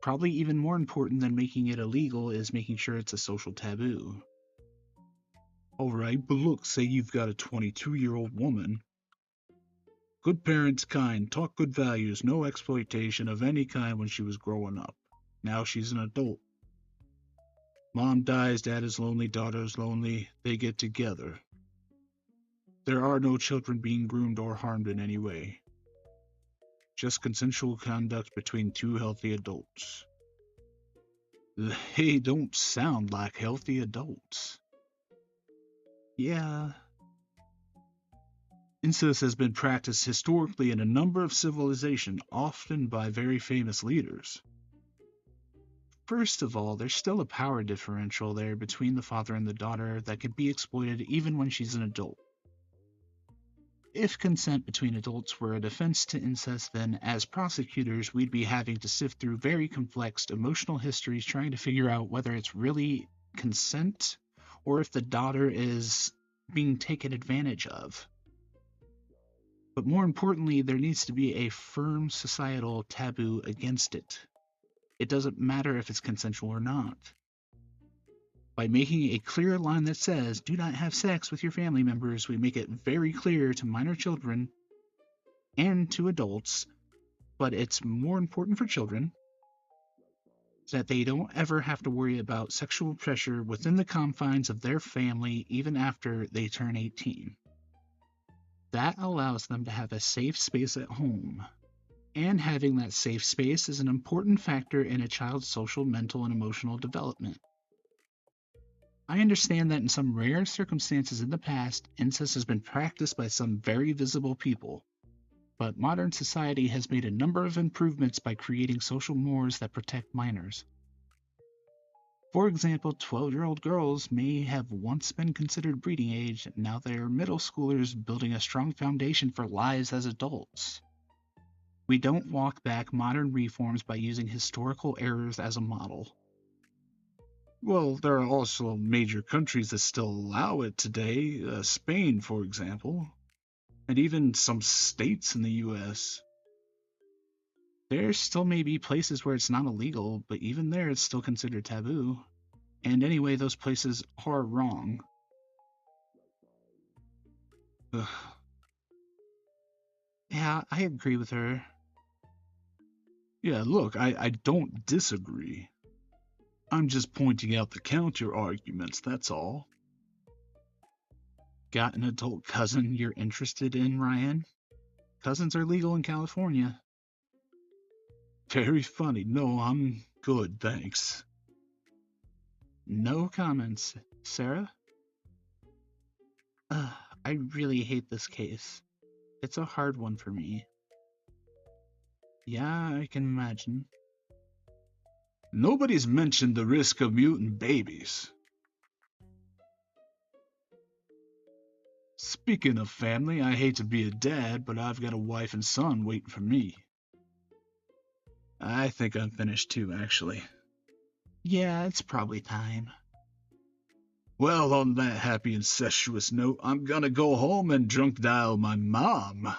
Probably even more important than making it illegal is making sure it's a social taboo. Alright, but look, say you've got a 22-year-old woman. Good parents, kind, taught good values, no exploitation of any kind when she was growing up. Now she's an adult. Mom dies, dad is lonely, daughter's lonely, they get together. There are no children being groomed or harmed in any way. Just consensual conduct between two healthy adults. They don't sound like healthy adults. Yeah. Incest has been practiced historically in a number of civilizations, often by very famous leaders. First of all, there's still a power differential there between the father and the daughter that can be exploited even when she's an adult. If consent between adults were a defense to incest, then as prosecutors, we'd be having to sift through very complex emotional histories trying to figure out whether it's really consent or if the daughter is being taken advantage of. But more importantly, there needs to be a firm societal taboo against it. It doesn't matter if it's consensual or not. By making a clear line that says, do not have sex with your family members, we make it very clear to minor children and to adults, but it's more important for children, that they don't ever have to worry about sexual pressure within the confines of their family even after they turn 18. That allows them to have a safe space at home. And having that safe space is an important factor in a child's social, mental, and emotional development. I understand that in some rare circumstances in the past, incest has been practiced by some very visible people, but modern society has made a number of improvements by creating social mores that protect minors. For example, 12-year-old girls may have once been considered breeding age, and now they are middle schoolers building a strong foundation for lives as adults. We don't walk back modern reforms by using historical errors as a model. Well, there are also major countries that still allow it today, Spain, for example, and even some states in the US. There still may be places where it's not illegal, but even there it's still considered taboo. And anyway, those places are wrong. Ugh. Yeah, I agree with her. Yeah, look, I don't disagree. I'm just pointing out the counter arguments, that's all. Got an adult cousin you're interested in, Ryan? Cousins are legal in California. Very funny. No, I'm good, thanks. No comments. Sarah? I really hate this case. It's a hard one for me. Yeah, I can imagine. Nobody's mentioned the risk of mutant babies. Speaking of family, I hate to be a dad, but I've got a wife and son waiting for me. I think I'm finished too, actually. Yeah, it's probably time. Well, on that happy incestuous note, I'm gonna go home and drunk dial my mom.